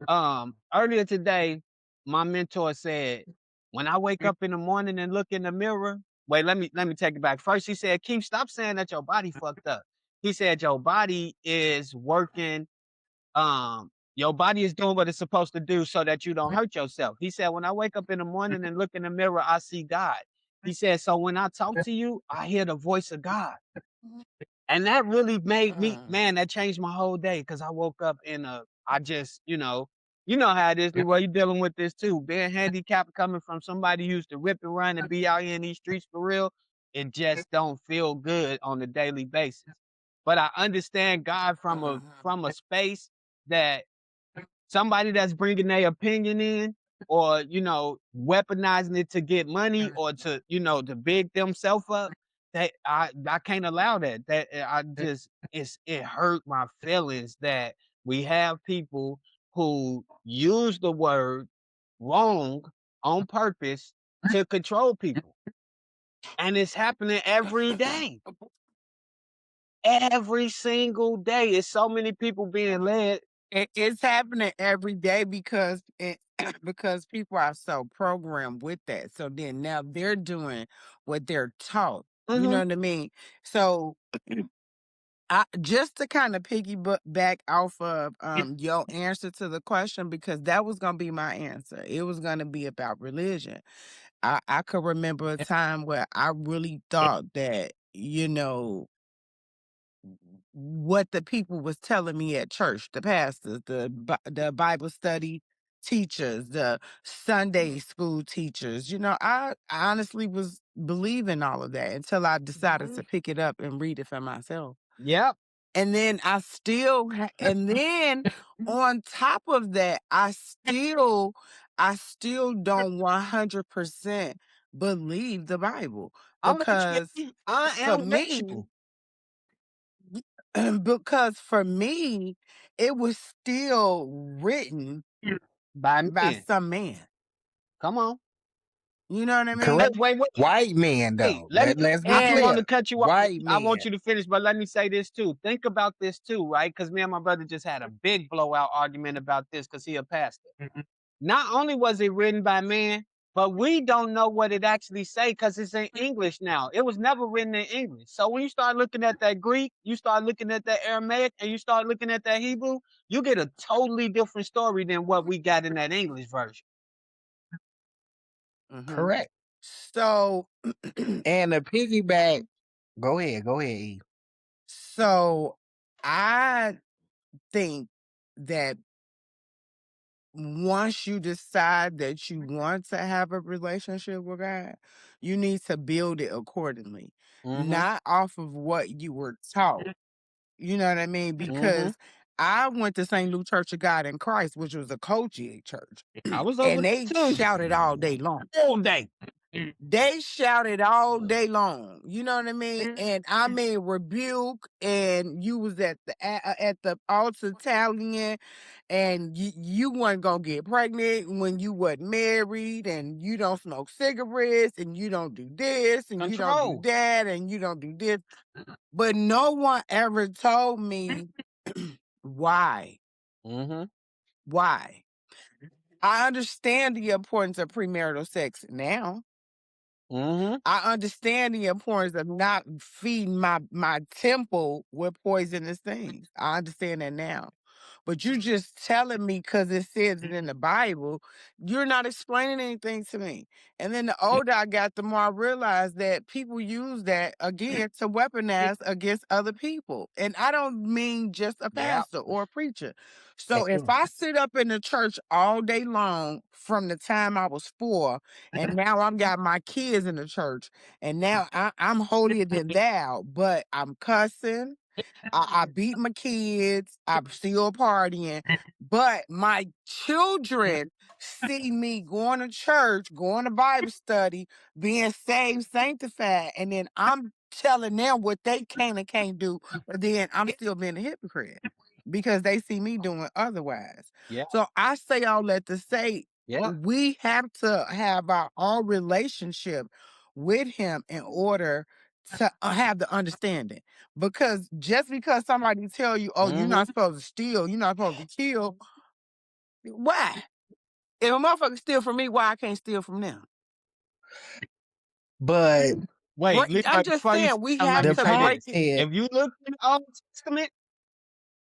Earlier today, my mentor said, when I wake up in the morning and look in the mirror, wait, let me take it back. First, he said, Keith, stop saying that your body fucked up. He said your body is working, your body is doing what it's supposed to do so that you don't hurt yourself. He said, when I wake up in the morning and look in the mirror, I see God. He said, so when I talk to you, I hear the voice of God. And that really made me, man, that changed my whole day, because I woke up I just, how it is, Leroy, you dealing with this too. Being handicapped, coming from somebody who used to rip and run and be out here in these streets for real, it just don't feel good on a daily basis. But I understand God from a space that somebody that's bringing their opinion in, or weaponizing it to get money, or to big themselves up, that I can't allow that I just, it hurt my feelings that we have people who use the word wrong on purpose to control people. And it's happening every day. Every single day. It's so many people being led. It's happening every day because because people are so programmed with that. So then now they're doing what they're taught. You know Mhm. what I mean? So I just to kind of piggyback off of your answer to the question, because that was gonna be my answer. It was gonna be about religion. I could remember a time where I really thought that, what the people was telling me at church, the pastors, the Bible study teachers, the Sunday school teachers, I honestly was believing all of that until I decided to pick it up and read it for myself. Yep. And then and then on top of that, I still don't 100% believe the Bible, I'm with you. because I for am with me, you. because for me, it was still written By by men. some man. Come on. You know what I Correct. mean? Wait. White man Wait, though. let me. Let's be I don't And want to clear. cut you off. White I want man. you to finish, but let me say this too. Think about this too, right? Because me and my brother just had a big blowout argument about this because he a pastor. Not only was it written by man, but we don't know what it actually say because it's in English now. It was never written in English. So when you start looking at that Greek, you start looking at that Aramaic, and you start looking at that Hebrew, you get a totally different story than what we got in that English version. mhm. Correct. so And the piggyback. Go ahead. Go ahead. E. so I think that once you decide that you want to have a relationship with God, you need to build it accordingly, Mm-hmm. not off of what you were taught. You know what I mean? Mm-hmm. Because I went to St. Luke Church of God in Christ, which was a Kojic church, I was over and there they too. shouted all day long. All day. They shouted all day long. You know what I mean? And I mean rebuke, and you was at the altar tallying, and you weren't gonna get pregnant when you wasn't married, and you don't smoke cigarettes, and you don't do this, and you don't do Control. that, and you don't do this. But no one ever told me why. Mm-hmm. Why? I understand the importance of premarital sex now. Mm-hmm. I understand the importance of not feeding my temple with poisonous things. I understand that now. But you just telling me because it says it in the Bible, you're not explaining anything to me. And then the older I got, the more I realized that people use that again to weaponize against other people. And I don't mean just a Yep. pastor or a preacher. So if I sit up in the church all day long from the time I was 4, and now I've got my kids in the church, and now I'm holier than thou, but I'm cussing. I beat my kids. I'm still partying, but my children see me going to church, going to Bible study, being saved, sanctified, and then I'm telling them what they can and can't do, but then I'm still being a hypocrite because they see me doing otherwise. Yeah. So I say all that to say Yeah. we have to have our own relationship with Him in order to have the understanding. Because just because somebody tell you, oh, you're Mm-hmm. not supposed to steal, you're not supposed to kill, why? If a motherfucker steal from me, why I can't steal from them? But Wait, I'm just before you say saying we something, let have me the to say problem break this. it. is, If you look in the Old Testament,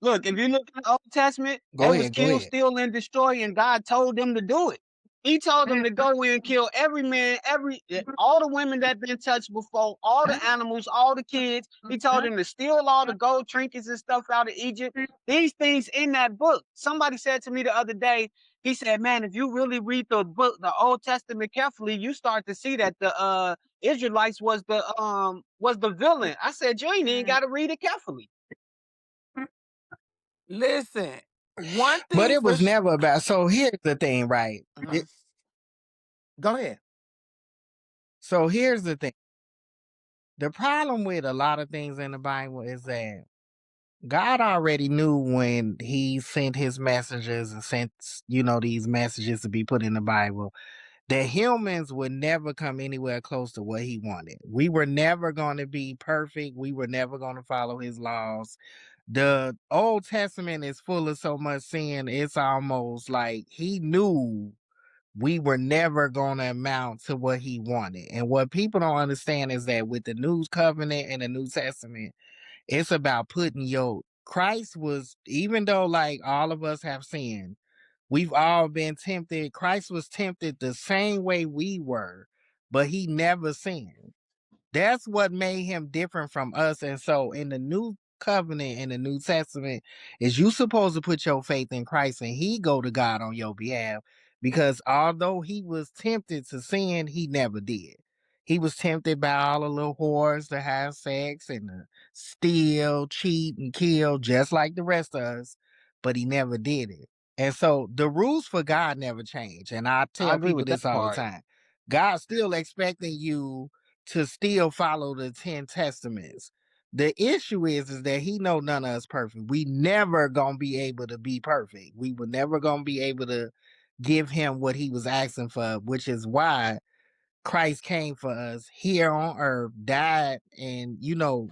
look, if you look in the Old Testament, they go was ahead. Go kill, ahead. steal, and destroy, and God told them to do it. He told them to go in and kill every man, all the women that been touched before, all the animals, all the kids. He told them to steal all the gold trinkets and stuff out of Egypt. These things in that book. Somebody said to me the other day, he said, "Man, if you really read the book, the Old Testament carefully, you start to see that the Israelites was the villain." I said, "You ain't even got to read it carefully." Listen, one But thing it for was never about. So here's the thing, right? go ahead. So here's the thing. The problem with a lot of things in the Bible is that God already knew when he sent his messengers and sent, these messages to be put in the Bible, that humans would never come anywhere close to what he wanted. We were never going to be perfect. We were never going to follow his laws. The Old Testament is full of so much sin. It's almost like he knew we were never going to amount to what he wanted. And what people don't understand is that with the New Covenant and the New Testament, it's about putting Christ was, even though like all of us have sinned, we've all been tempted. Christ was tempted the same way we were, but he never sinned. That's what made him different from us. And so in the new covenant in the New Testament, is you supposed to put your faith in Christ and he go to God on your behalf. Because although he was tempted to sin, he never did. He was tempted by all the little whores to have sex and to steal, cheat, and kill, just like the rest of us, but he never did it. And so the rules for God never change. And I I tell agree people with that this all the part. time. God's still expecting you to still follow the 10 testaments. The issue is that he know none of us perfect. We never gonna be able to be perfect. We were never gonna be able to give him what he was asking for, which is why Christ came for us here on earth, died, and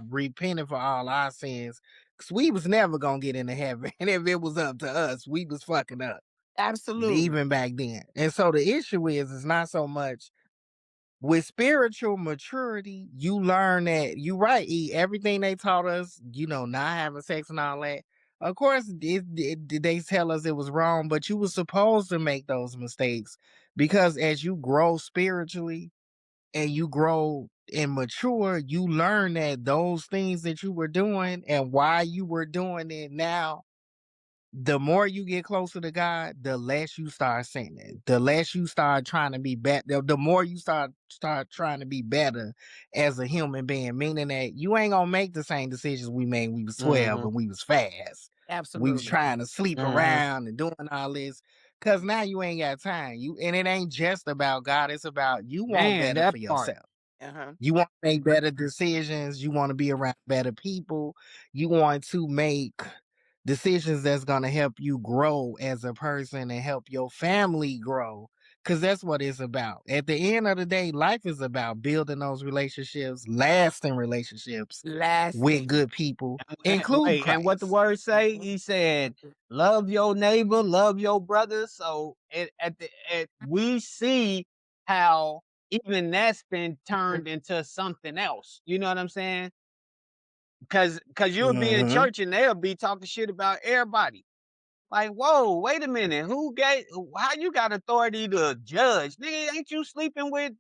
repented for all our sins. Cause we was never gonna get into heaven. And if it was up to us, we was fucking up. Absolutely. Even back then. And so the issue is it's not so much with spiritual maturity, you learn that you right. Everything they taught us, not having sex and all that. Of course, they tell us it was wrong, but you were supposed to make those mistakes because as you grow spiritually and you grow and mature, you learn that those things that you were doing and why you were doing it now, the more you get closer to God, the less you start sinning. The less you start trying to be better. The more you start trying to be better as a human being. Meaning that you ain't gonna make the same decisions we made when we was 12 Mhm. and we was fast. We was Absolutely. trying to sleep Mhm. around and doing all this. Cause now you ain't got time. And it ain't just about God. It's about you want Man, better for that part. yourself. Uh-huh. You want to make better decisions. You want to be around better people. You want to make decisions that's going to help you grow as a person and help your family grow. Because that's what it's about. At the end of the day, life is about building those relationships, lasting relationships with Lasting. good people, And including wait, and what the Christ. word say? He said, "Love your neighbor, love your brother." So we see how even that's been turned into something else. You know what I'm saying? Because you'll be in Hmm. church and they'll be talking shit about everybody. Like, whoa, wait a minute. Who gave? How you got authority to judge? Nigga, ain't you sleeping with?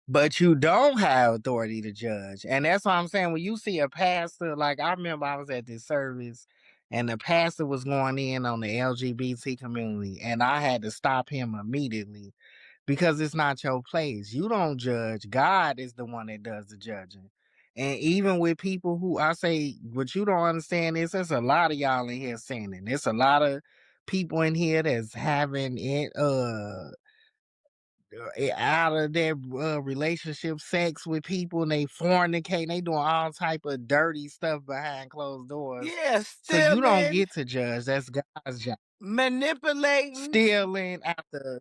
But you don't have authority to judge. And that's what I'm saying. When you see a pastor, like I remember I was at this service and the pastor was going in on the LGBT community, and I had to stop him immediately because it's not your place. You don't judge. God is the one that does the judging. And even with people who I say, what you don't understand is there's a lot of y'all in here sinning. There's a lot of people in here that's having it out of their relationship sex with people and they fornicate, they doing all type of dirty stuff behind closed doors. Yeah, So you don't stealing, get to judge. That's God's job. manipulating, Stealing after,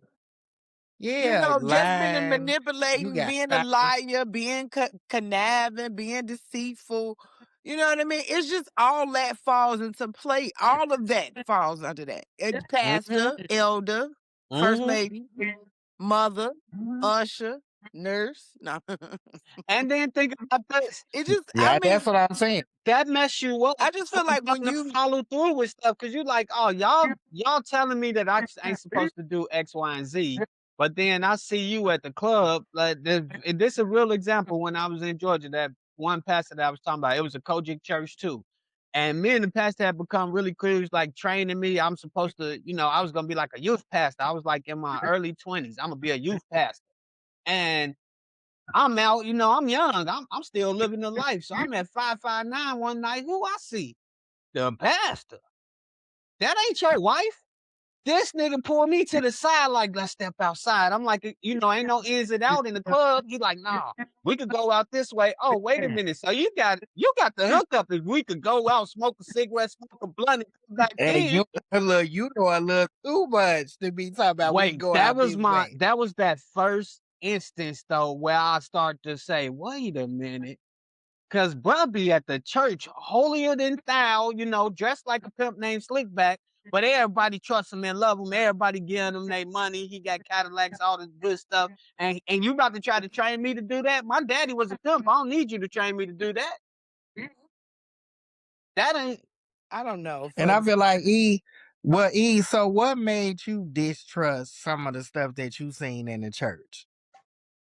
yeah, just being lying. You manipulating, got being a time. liar, being conniving, being deceitful. You know what I mean? It's just all that falls into play. All of that falls under that. Pastor, Mhm. elder, first Mhm. lady, mother, usher, nurse. No, And then think about this. it just. I Yeah, that's mean, what I'm saying. That mess you up I just feel when like you when to you. follow through with stuff because you like, oh, y'all telling me that ain't supposed to do X, Y, and Z. But then I see you at the club. Like this a real example when I was in Georgia, that one pastor that I was talking about, it was a Kojic church too. And me and the pastor had become really clear. He was like training me. I'm supposed to, I was gonna be like a youth pastor. I was like in my early 20s. I'm gonna be a youth pastor. And I'm out, I'm young. I'm still living the life. So I'm at 559 one night. Who I see? The pastor. That ain't your wife. This nigga pulled me to the side like, let's step outside. I'm like, ain't no ins and out in the club. He like, nah, we could go out this way. Oh, wait a minute. So you got the hookup if we could go out, smoke a cigarette, smoke a blunt, and come back And in. you know a little too much to be talking about we can Wait, go out this way. that was that first instance though where I start to say, wait a minute. Cause bruh be at the church holier than thou, dressed like a pimp named Slickback, but everybody trusts him and love him. Everybody giving him their money. He got Cadillacs, all this good stuff. And you about to try to train me to do that? My daddy was a pimp. I don't need you to train me to do that. That ain't I don't know. And I feel like so what made you distrust some of the stuff that you seen in the church?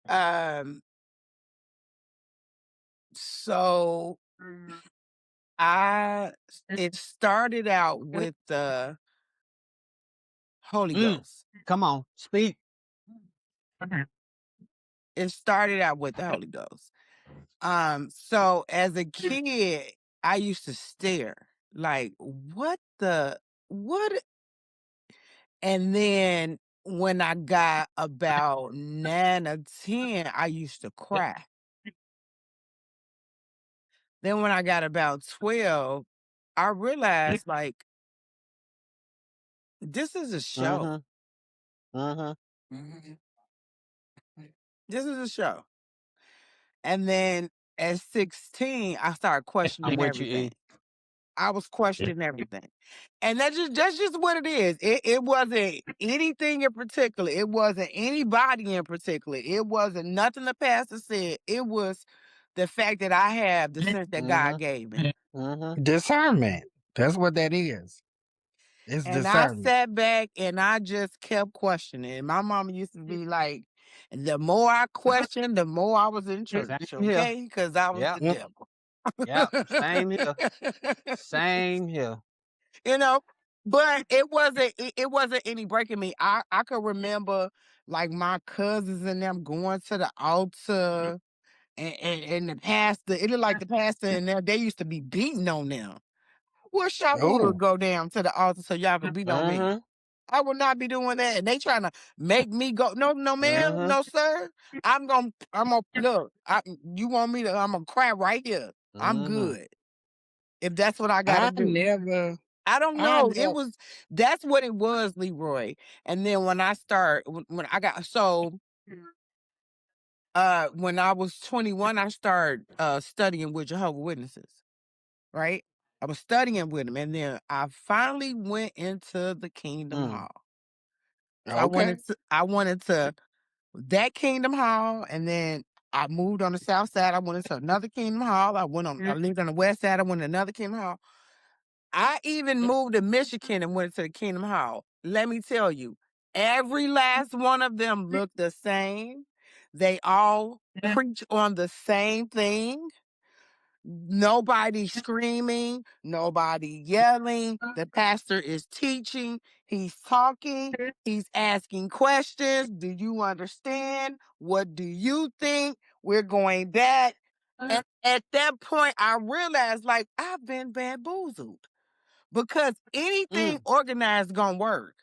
Um so I it started out with the Holy Ghost. come on, speak. It started out with the Holy Ghost. So as a kid, I used to stare like, what? And then when I got about 9 or 10, I used to cry. Then when I got about 12, I realized like this is a show. Mm-hmm. Mm-hmm. This is a show. And then at 16, I started I'm questioning with you, everything. E. I was questioning everything. And that's just what it is. It wasn't anything in particular. It wasn't anybody in particular. It wasn't nothing the pastor said. It was the fact that I have the sense that God gave me. Mm-hmm. Discernment. That's what that is. It's And I discernment. sat back and I just kept questioning. And my mama used to be like, the more I questioned, the more I was in church, Same here. okay? Because I was Yep. the devil. Yep. Same here. Same here. You know, but it wasn't any breaking me. I could remember like my cousins and them going to the altar and the pastor, it looked like the pastor and them, they used to be beating on them. Wish I would Oh. go down to the altar so y'all could beat on me. Mm-hmm. I would not be doing that. And they trying to make me go. No, no, ma'am, Mm-hmm. no, sir. I'm gonna look. You want me to? I'm gonna cry right here. I'm Mm-hmm. good if that's what I gotta I do. never I don't I know. It never was That's what it was, Leroy. And then when when I got when I was 21, I started studying with Jehovah Witnesses, right? I was studying with them, and then I finally went into the Kingdom Hall. So okay. I wanted to that Kingdom Hall, and then I moved on the south side. I went into another Kingdom Hall. I lived on the west side. I went to another Kingdom Hall. I even moved to Michigan and went to the Kingdom Hall. Let me tell you, every last one of them looked the same. They all preach on the same thing. Nobody screaming, nobody yelling. The pastor is teaching, he's talking, he's asking questions. Do you understand? What do you think? We're going back. And at that point, I realized like I've been bamboozled because anything organized gonna work.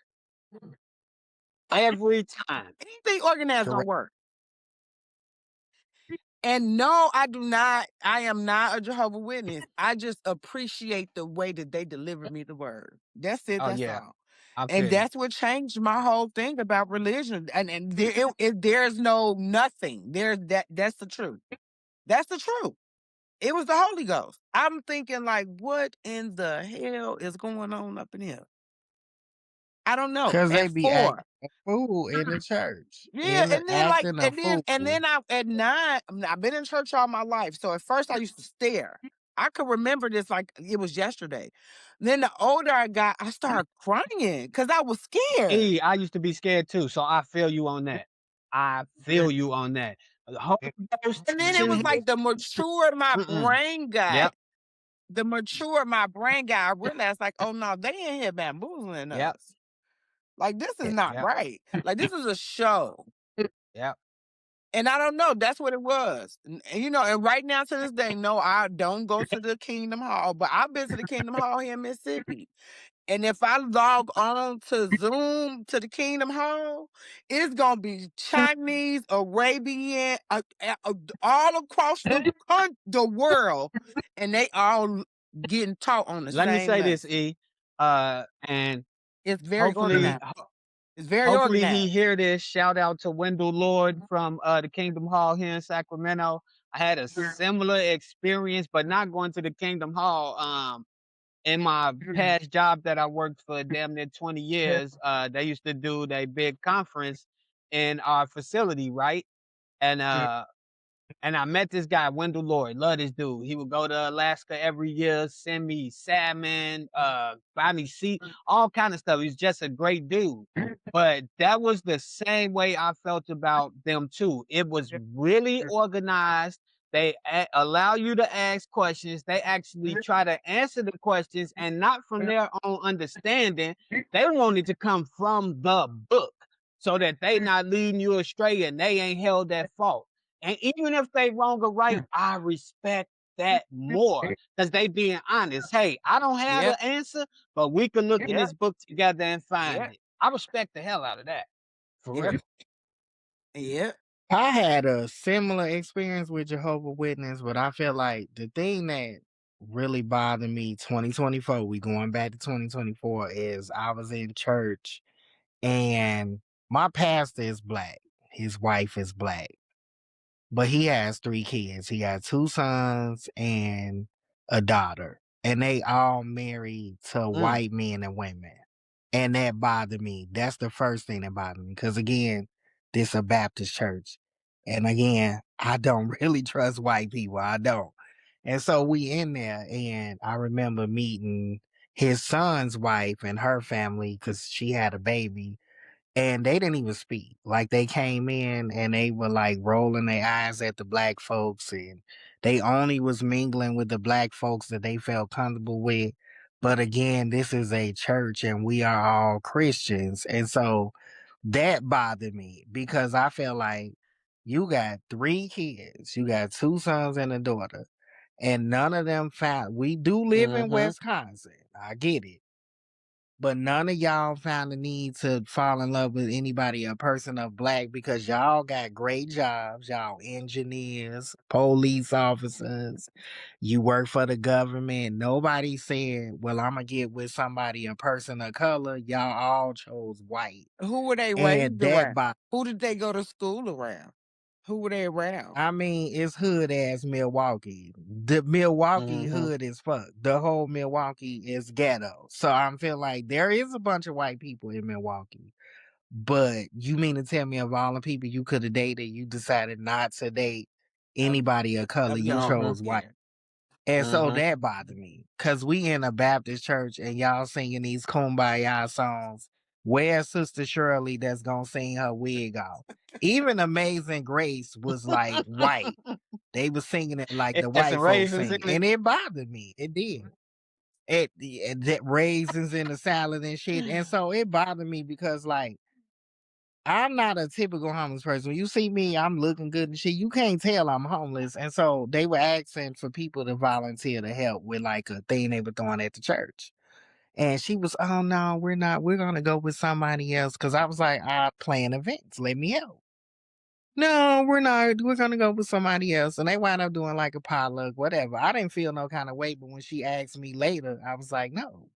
Every time. Anything organized gonna Correct. work. And no, I do not. I am not a Jehovah Witness. I just appreciate the way that they deliver me the word. That's it. Oh That's yeah. all. I And feel you. that's what changed my whole thing about religion. And there's no nothing. That's the truth. That's the truth. It was the Holy Ghost. I'm thinking like, what in the hell is going on up in here? I don't know. Because they At be acting 4. a fool in the church. Yeah, and then like Acting a fool. and then I at 9, I've been in church all my life. So at first I used to stare. I could remember this like it was yesterday. Then the older I got, I started crying because I was scared. I used to be scared too, so I feel you on that. I feel you on that. The Holy Ghost And then it teaching was him. like the mature my Mm-mm. brain got. Yep. The mature my brain got, I realized like, oh no, they in here bamboozling Yep. us. Like this is not Yep. right. Like this is a show. Yep. And I don't know. That's what it was. And right now to this day, no, I don't go to the Kingdom Hall, but I've been to the Kingdom Hall here in Mississippi. And if I log on to Zoom to the Kingdom Hall, it's gonna be Chinese, Arabian, all across the world, and they all getting taught on the Let me same say this, lesson. E. And It's very hopefully organized. It's very hopefully he organized. hear this. Shout out to Wendell Lord from the Kingdom Hall here in Sacramento. I had a similar experience, but not going to the Kingdom Hall. In my past job that I worked for damn near 20 years, they used to do their big conference in our facility, right? And and I met this guy, Wendell Lord. Love this dude. He would go to Alaska every year, send me salmon, buy me seat, all kind of stuff. He's just a great dude. But that was the same way I felt about them too. It was really organized. They allow you to ask questions. They actually try to answer the questions and not from their own understanding. They want it to come from the book so that they not leading you astray and they ain't held at fault. And even if they wrong or right, I respect that more because they being honest. Hey, I don't have Yep. the answer, but we can look in Yep. this book together and find Yep. it. I respect the hell out of that. For real. Yep. Yep. I had a similar experience with Jehovah Witness, but I feel like the thing that really bothered me 2024, we going back to 2024, is I was in church and my pastor is black. His wife is black. But he has 3 kids. He got 2 sons and a daughter, and they all married to Mm. white men and women, and that bothered me. That's the first thing that bothered me, because again, this a Baptist church, and again, I don't really trust white people, I don't. And so we in there, and I remember meeting his son's wife and her family, because she had a baby, and they didn't even speak. Like they came in and they were like rolling their eyes at the black folks, and they only was mingling with the black folks that they felt comfortable with. But again, this is a church and we are all Christians. And so that bothered me because I felt like you got 3 kids, you got 2 sons and a daughter, and none of them found, we do live in Mm-hmm. Wisconsin. I get it, but none of y'all found the need to fall in love with anybody, a person of black, because y'all got great jobs. Y'all engineers, police officers, you work for the government. Nobody said, well, I'm going to get with somebody, a person of color. Y'all all chose white. Who were they And raised that, around? Who did they go to school around? Who were they around? I mean, it's hood ass Milwaukee. The Milwaukee Mm-hmm. hood is fuck. The whole Milwaukee is ghetto. So I feel like there is a bunch of white people in Milwaukee. But you mean to tell me of all the people you could have dated, you decided not to date anybody of color, you Young. chose white. Yeah. And so Mm-hmm. that bothered me. Cause we in a Baptist church and y'all singing these kumbaya songs. Where's Sister Shirley that's gonna sing her wig off? Even Amazing Grace was like white. They was singing it like It the had white some folks raisins sing. in it. And it bothered me. It did. That raisins in the salad and shit. And so it bothered me because like I'm not a typical homeless person. When you see me, I'm looking good and shit. You can't tell I'm homeless. And so they were asking for people to volunteer to help with like a thing they were throwing at the church. And she was, oh no, we're not. We're gonna go with somebody else. Cause I was like, I plan events. Let me help. No, we're not. We're gonna go with somebody else. And they wound up doing like a potluck, whatever. I didn't feel no kind of way, but when she asked me later, I was like, no.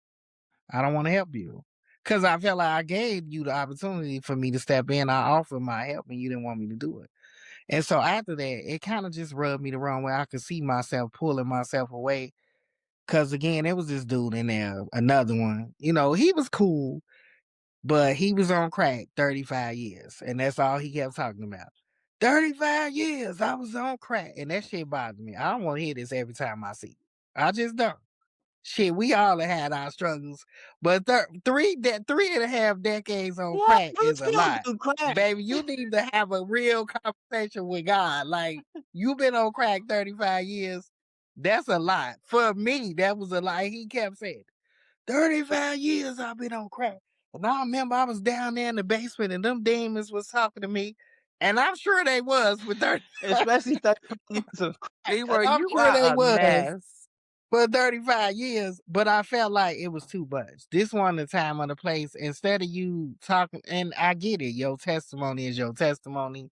I don't want to help you. Cause I felt like I gave you the opportunity for me to step in. I offered my help and you didn't want me to do it. And so after that, it kind of just rubbed me the wrong way. I could see myself pulling myself away. Cause again, there was this dude in there, another one. You know, he was cool, but he was on crack 35 years. And that's all he kept talking about. 35 years, I was on crack. And that shit bothered me. I don't want to hear this every time I see you. I just don't. Shit, we all have had our struggles, but 3.5 decades on What? crack You is a still lot. do crack? Baby, you need to have a real conversation with God. Like, you been on crack 35 years. That's a lot. For me, that was a lot. He kept saying, 35 years I've been on crack. And I remember I was down there in the basement and them demons was talking to me. And I'm sure they was for 30. Especially 35 years of crack. Leroy, I'm you sure they are a was. mess. for 35 years, but I felt like it was too much. This one the time or the place. Instead of you talking, and I get it, your testimony is your testimony,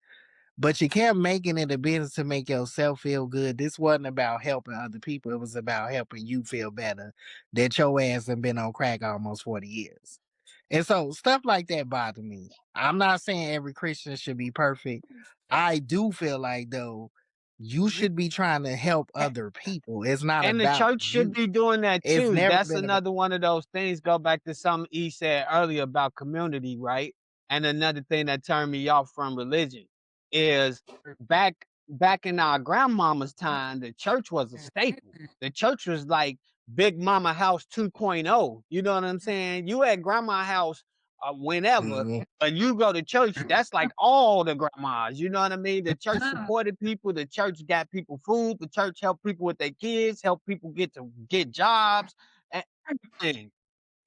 but you kept making it a business to make yourself feel good. This wasn't about helping other people. It was about helping you feel better that your ass has been on crack almost 40 years. And so stuff like that bothered me. I'm not saying every Christian should be perfect. I do feel like though you should be trying to help other people. It's not And the about church should you. be doing that It's too. never That's been about another one of those things. Go back to something E said earlier about community, right? And another thing that turned me off from religion is back back in our grandmama's time, the church was a staple. The church was like Big Mama House 2.0. You know what I'm saying? You at grandma house whenever, Mhm. but you go to church, that's like all the grandmas. You know what I mean? The church supported people. The church got people food. The church helped people with their kids, helped people get jobs, and everything.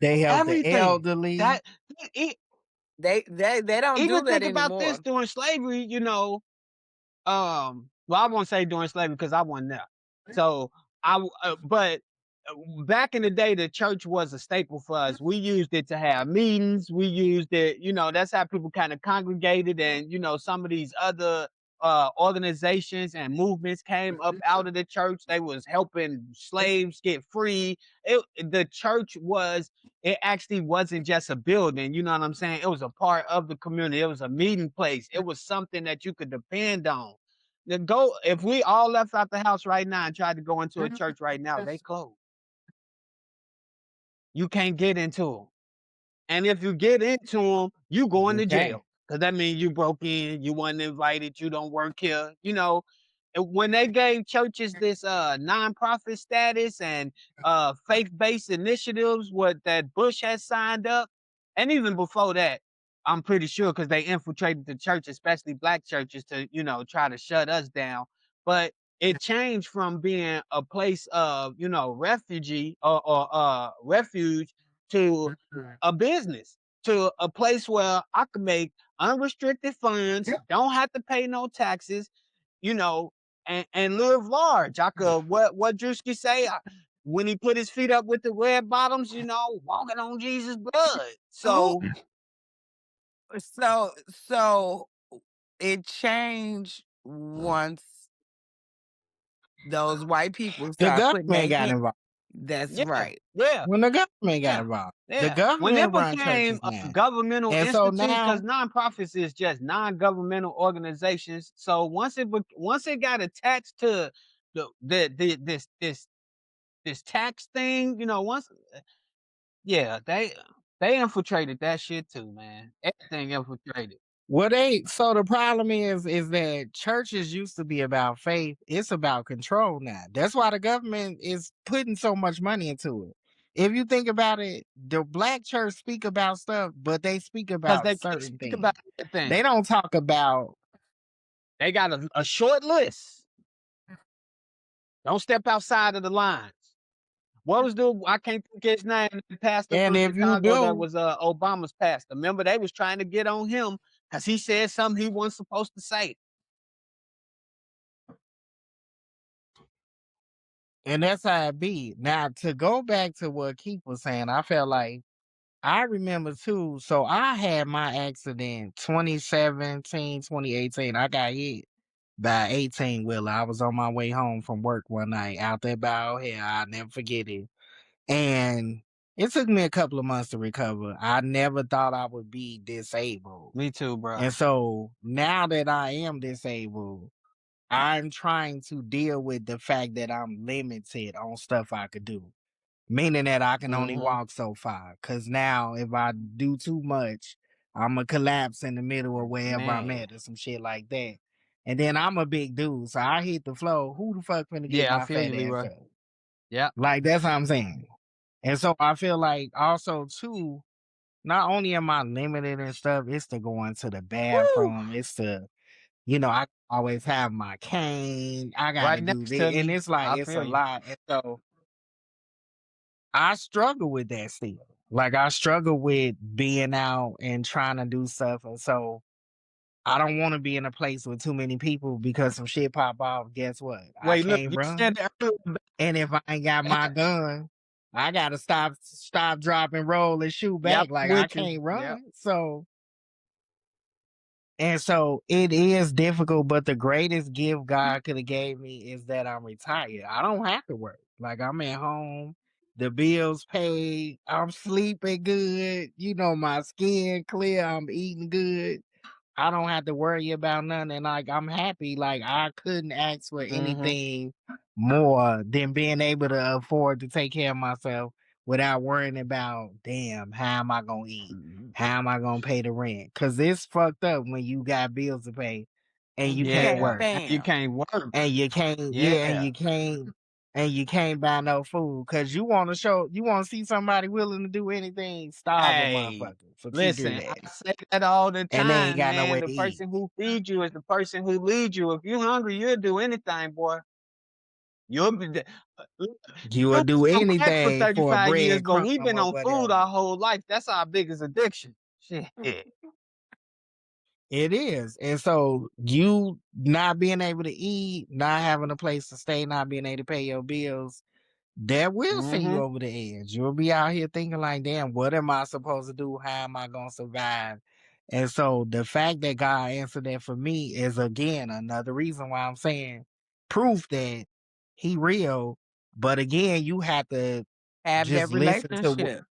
They help the Everything. elderly. That e- They don't do even that think about this anymore. during slavery, well, I won't say during slavery because I wasn't there. So but back in the day, the church was a staple for us. We used it to have meetings. We used it, that's how people kind of congregated. And, some of these other organizations and movements came up out of the church. They was helping slaves get free. The church it actually wasn't just a building. You know what I'm saying? It was a part of the community. It was a meeting place. It was something that you could depend on. If we all left out the house right now and tried to go into a church right now, they closed. You can't get into them. And if you get into them, you going You to can't. jail. Cause that means you broke in, you wasn't invited, you don't work here. And when they gave churches this nonprofit status and faith-based initiatives, what that Bush has signed up, and even before that, I'm pretty sure because they infiltrated the church, especially black churches, to try to shut us down. But it changed from being a place of refugee or refuge to a business, to a place where I could make unrestricted funds, don't have to pay no taxes, you know, and live large. I could what Drewski say when he put his feet up with the red bottoms, walking on Jesus' blood. Who So so it changed once those white people The start putting government their got hand. involved. That's yeah, right. yeah, When the government got yeah, involved, the yeah. When it government run became churches a now. governmental And so institute, because now, nonprofits is just non-governmental organizations. So once it got attached to this tax thing, once yeah, they infiltrated that shit too, man. Everything infiltrated. so the problem is that churches used to be about faith. It's about control now. That's why the government is putting so much money into it. If you think about it, the black church speak about stuff, but they speak Because about they can't certain speak things. about everything. They don't talk about, They got a short list. Don't step outside of the lines. What was I can't think of his name, the pastor and from if you Chicago that do, was Obama's pastor. Remember, they was trying to get on him because he said something he wasn't supposed to say. and that's how it be. Now to go back to what Keith was saying, I felt like I remember too. So I had my accident 2017, 2018. I got hit by 18 wheeler. I was on my way home from work one night out there by out here. I'll never forget it. And it took me a couple of months to recover. I never thought I would be disabled. Me too, bro. And so now that I am disabled, I'm trying to deal with the fact that I'm limited on stuff I could do. Meaning that I can only Mm-hmm. walk so far. Cause now if I do too much, I'ma collapse in the middle of wherever I'm Man. at or some shit like that. And then I'm a big dude, so I hit the floor. Who the fuck finna get Yeah, I my feel fat you, ass Leroy. up? Yeah. Like that's what I'm saying. And so I feel like also too, not only am I limited and stuff, it's to going to the Woo! bathroom. It's to, I always have my cane. I gotta Right do next this. to And me. it's like I it's a feel you. lot. And so I struggle with that still. Like I struggle with being out and trying to do stuff. And so I don't want to be in a place with too many people because some shit pop off. Guess what? I Wait, look, can't you run. said that earlier. And if I ain't got my gun, I gotta stop, drop, and roll and shoot Yep, back. Like I with you. can't Yep. run. So it is difficult, but the greatest gift God could have gave me is that I'm retired. I don't have to work. Like I'm at home, the bills paid, I'm sleeping good, my skin clear, I'm eating good. I don't have to worry about nothing. And like I'm happy. Like I couldn't ask for Mm-hmm. anything more than being able to afford to take care of myself without worrying about, damn, how am I gonna eat? Mhm. How am I gonna pay the rent? Cause it's fucked up when you got bills to pay and And you you can't can't Yeah. work. And you bam. can't work. And you can't, yeah, Yeah. and you can't buy no food. Cause you wanna see somebody willing to do anything, starve a Hey, motherfucker for listen, I $2-3. say that all the And they ain't time, got no man. way The to eat. person who feeds you is the person who leads you. If you hungry, you'll do anything, boy. You'll be look, You you will do on crack for anything for a 35 years, but breadcrumb we've been or on food whatever. our whole life. That's our biggest addiction. Shit. It is. And so you not being able to eat, not having a place to stay, not being able to pay your bills, that will send you Mm-hmm. over the edge. You'll be out here thinking like, damn, what am I supposed to do? How am I gonna survive? And so the fact that God answered that for me is again another reason why I'm saying proof that he real. But again, you have to Have that just listen to relationship.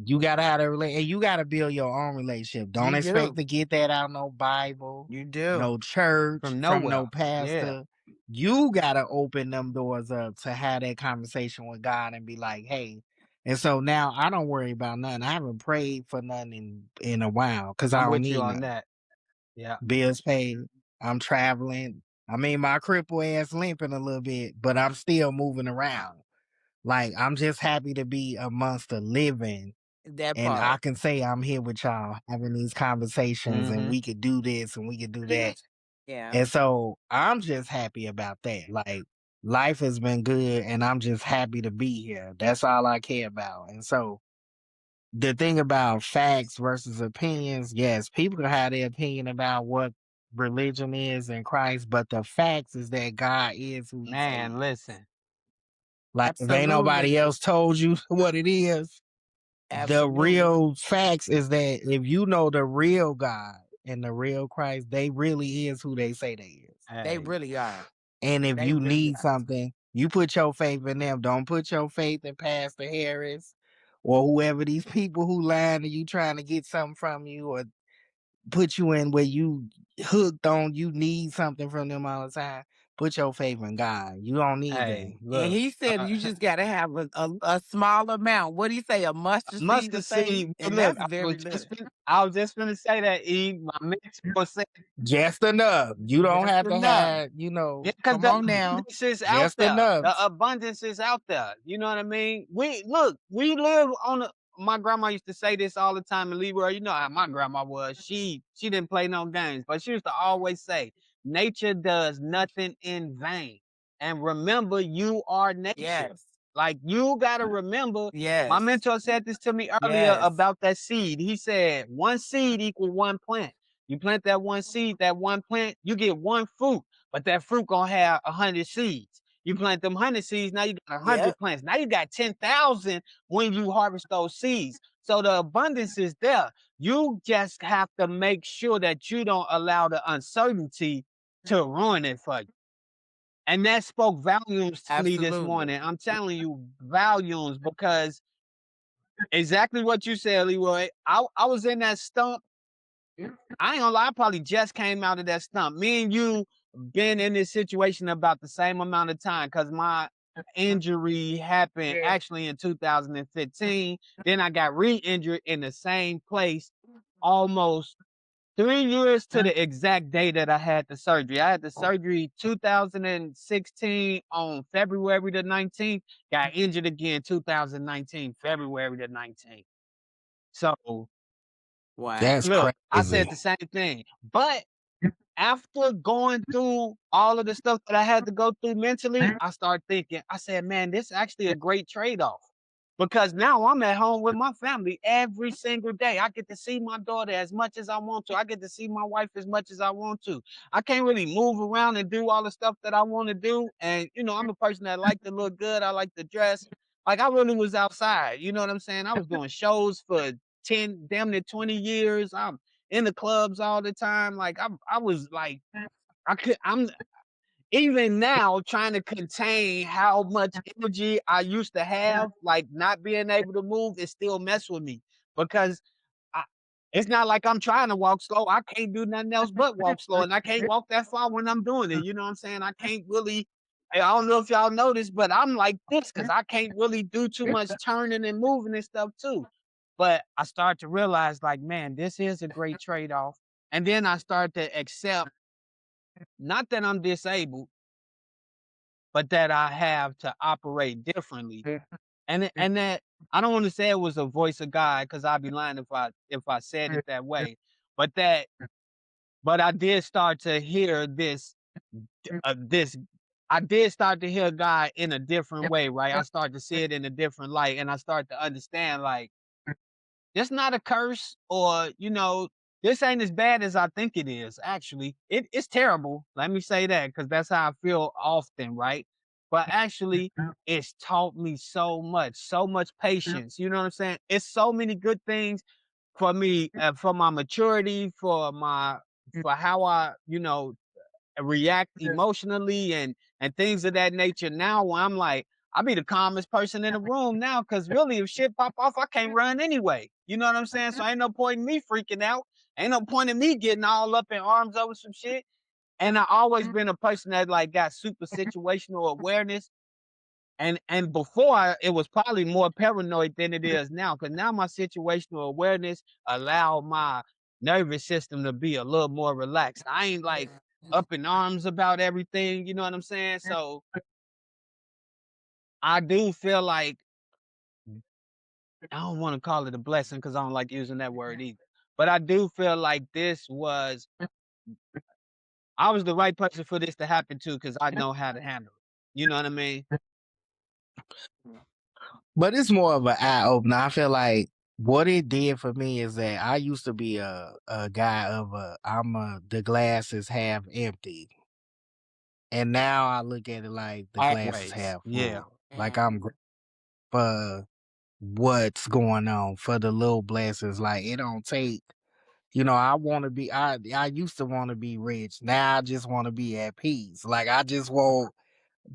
you gotta have a and you gotta build your own relationship. Don't You expect do. to get that out no Bible, You do. no church, From from nowhere. no Yeah. pastor. You gotta open them doors up to have that conversation with God and be like, hey. And so now I don't worry about nothing. I haven't prayed for nothing in a while because I I'm don't with you need on nothing. that. Yeah. Bills paid. I'm traveling. I mean, my cripple ass limping a little bit, but I'm still moving around. Like I'm just happy to be amongst the living That and I part. can say I'm here with y'all having these conversations and Mm-hmm. we could do this and we could do that. Yeah. And so I'm just happy about that. Like life has been good and I'm just happy to be here. That's all I care about. And so the thing about facts versus opinions, yes, people can have their opinion about what religion is in Christ, but the facts is that God is who he say Man, he is. listen. Like if ain't Absolutely. nobody else told you what it is, the Absolutely. real facts is that if you know the real God and the real Christ, they really is who they say they is. They Hey. really are. And if They you really need are. something, you put your faith in them. Don't put your faith in Pastor Harris or whoever these people who lying to you trying to get something from you or put you in where you hooked on you need something from them all the time. Put your faith in God. You don't need Hey, them. And look. he said you just got to have a small amount. What do you say? A mustard seed Mustard of faith? seed. And Look, that's very little. I was just gonna say that, Eve. My mentor said Just enough. You don't Just have to enough. have, yeah, because Come the on now. abundance is out just there. enough. The abundance is out there. You know what I mean? We live on a my grandma used to say this all the time in Leroy. You know how my grandma was. She didn't play no games, but she used to always say, nature does nothing in vain. And remember, you are nature. Yes. Like you gotta remember, my Yes. mentor said this to me earlier Yes. about that seed. He said, one seed equal one plant. You plant that one seed, that one plant, you get one fruit, but that fruit gonna have 100 seeds. You plant them 100 seeds, now you got Yep. 100 plants. Now you got 10,000 when you harvest those seeds. So the abundance is there. You just have to make sure that you don't allow the uncertainty to ruin it for you. And that spoke volumes to me this Absolutely. morning. I'm telling you, volumes, because exactly what you said, Leroy. I was in that stump. I ain't gonna lie, I probably just came out of that stump. Me and you been in this situation about the same amount of time because my injury happened actually in 2015. Then I got re-injured in the same place almost 3 years to the exact day that I had the surgery. I had the surgery 2016 on February the 19th. Got injured again 2019, February the 19th. So That's Wow. look, I crazy. said the same thing. But after going through all of the stuff that I had to go through mentally, I started thinking, I said, man, this is actually a great trade-off. because now I'm at home with my family every single day. I get to see my daughter as much as I want to. I get to see my wife as much as I want to. I can't really move around and do all the stuff that I want to do. And I'm a person that like to look good. I like to dress. Like I really was outside. You know what I'm saying? I was doing shows for 10, damn near 20 years. I'm in the clubs all the time. Like I was like I'm even now trying to contain how much energy I used to have, like not being able to move, it still mess with me because I, it's not like I'm trying to walk slow. I can't do nothing else but walk slow, and I can't walk that far when I'm doing it. You know what I'm saying? I can't really. I don't know if y'all noticed, but I'm like this because I can't really do too much turning and moving and stuff too. But I start to realize, like, man, this is a great trade off. And then I start to accept, not that I'm disabled, but that I have to operate differently. And that I don't want to say it was a voice of God because I'd be lying if I said it that way. But that but I did start to hear this I did start to hear God in a different way, right? I start to see it in a different light and I start to understand like it's not a curse or, this ain't as bad as I think it is, actually. It's terrible. Let me say that because that's how I feel often, right? But actually, it's taught me so much patience. You know what I'm saying? It's so many good things for me, for my maturity, for how I, react emotionally and things of that nature now where I'm like, I'll be the calmest person in the room now because really if shit pop off, I can't run anyway. You know what I'm saying? So ain't no point in me freaking out. Ain't no point in me getting all up in arms over some shit. And I always been a person that like got super situational awareness. And before it was probably more paranoid than it is now. Cause now my situational awareness allow my nervous system to be a little more relaxed. I ain't like up in arms about everything, you know what I'm saying? So I do feel like I don't want to call it a blessing because I don't like using that word either. But I do feel like I was the right person for this to happen to because I know how to handle it. You know what I mean? But it's more of an eye opener. I feel like what it did for me is that I used to be a guy of the glass is half empty. And now I look at it like the glass is Always. half Yeah. full. Like I'm grateful for what's going on, for the little blessings. Like it don't take, I want to be, I used to want to be rich. Now I just want to be at peace. Like I just want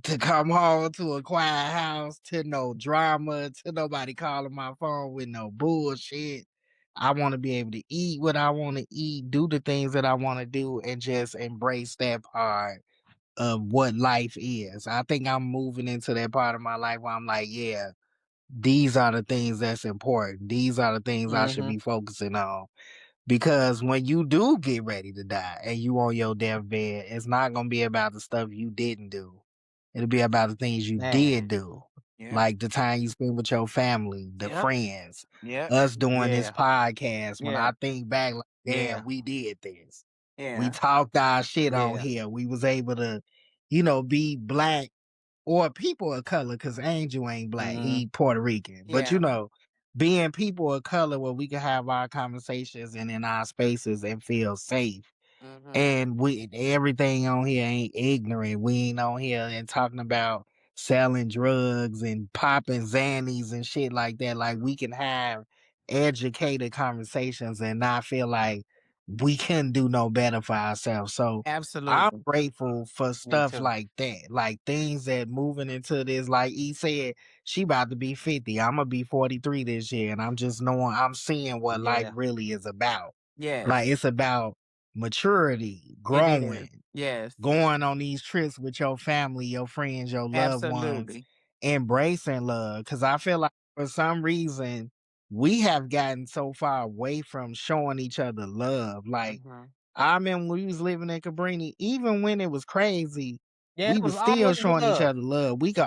to come home to a quiet house, to no drama, to nobody calling my phone with no bullshit. I want to be able to eat what I want to eat, do the things that I want to do, and just embrace that part of what life is. I think I'm moving into that part of my life where I'm like, yeah, these are the things that's important. These are the things I should Mm-hmm. be focusing on. Because when you do get ready to die and you on your deathbed, it's not gonna be about the stuff you didn't do. It'll be about the things you Man. did do. Yeah. Like the time you spent with your family, the Yep. friends, Yep. us doing this Yeah. podcast. When Yeah. I think back, like, Yeah. damn, we did this. We Yeah. talked our shit on Yeah. here. We was able to, be black or people of color, because Angel ain't black. Mm-hmm. He Puerto Rican. But Yeah. being people of color where we can have our conversations and in our spaces and feel safe. Mm-hmm. And everything on here ain't ignorant. We ain't on here and talking about selling drugs and popping Xannies and shit like that. Like we can have educated conversations and not feel like we can do no better for ourselves. So I'm Absolutely. grateful for Me stuff too. like that. Like things that moving into this, like E said, she about to be 50. I'm gonna be 43 this year. And I'm seeing what life Yeah. really is about. Like Yes. it's about maturity, It is. growing, Yes. going on these trips with your family, your friends, your loved ones, Absolutely. embracing love. Cause I feel like for some reason we have gotten so far away from showing each other love. Like Mm-hmm. I remember when we was living in Cabrini, even when it was crazy, Yeah, we it was was still always showing each love. other love. We Mm-hmm.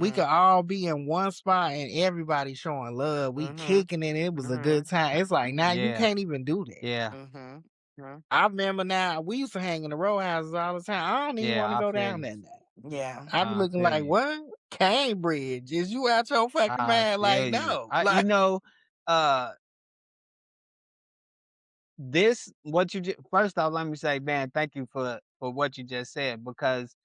could all be in one spot and everybody showing love. We Mm-hmm. kicking it. It was a Mm-hmm. good time. It's like now you Yeah. can't even do that. Yeah. Mm-hmm. Mm-hmm. I remember now we used to hang in the row houses all the time. I don't even Yeah. want to I go feel down you. that night. Yeah. I be I looking feel like, you. what? Cambridge. Is you out your fucking I mind? feel Like, you. no. I you Like, know, uh, this what you just first off, let me say, man, thank you for what you just said because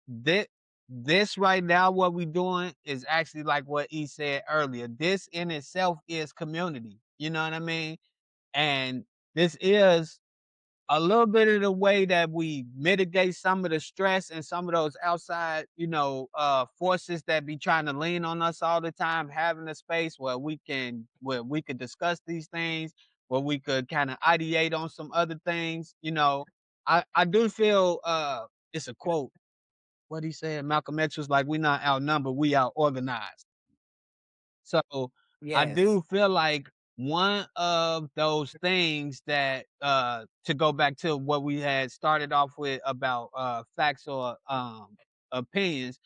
this this right now, what we doing is actually like what he said earlier. This in itself is community. You know what I mean? And this is a little bit of the way that we mitigate some of the stress and some of those outside, forces that be trying to lean on us all the time, having a space where we could discuss these things, where we could kind of ideate on some other things. I do feel it's a quote. What he said, Malcolm X was like, "We not outnumbered, we out organized." So I Yes. do feel like one of those things that to go back to what we had started off with about facts or opinions,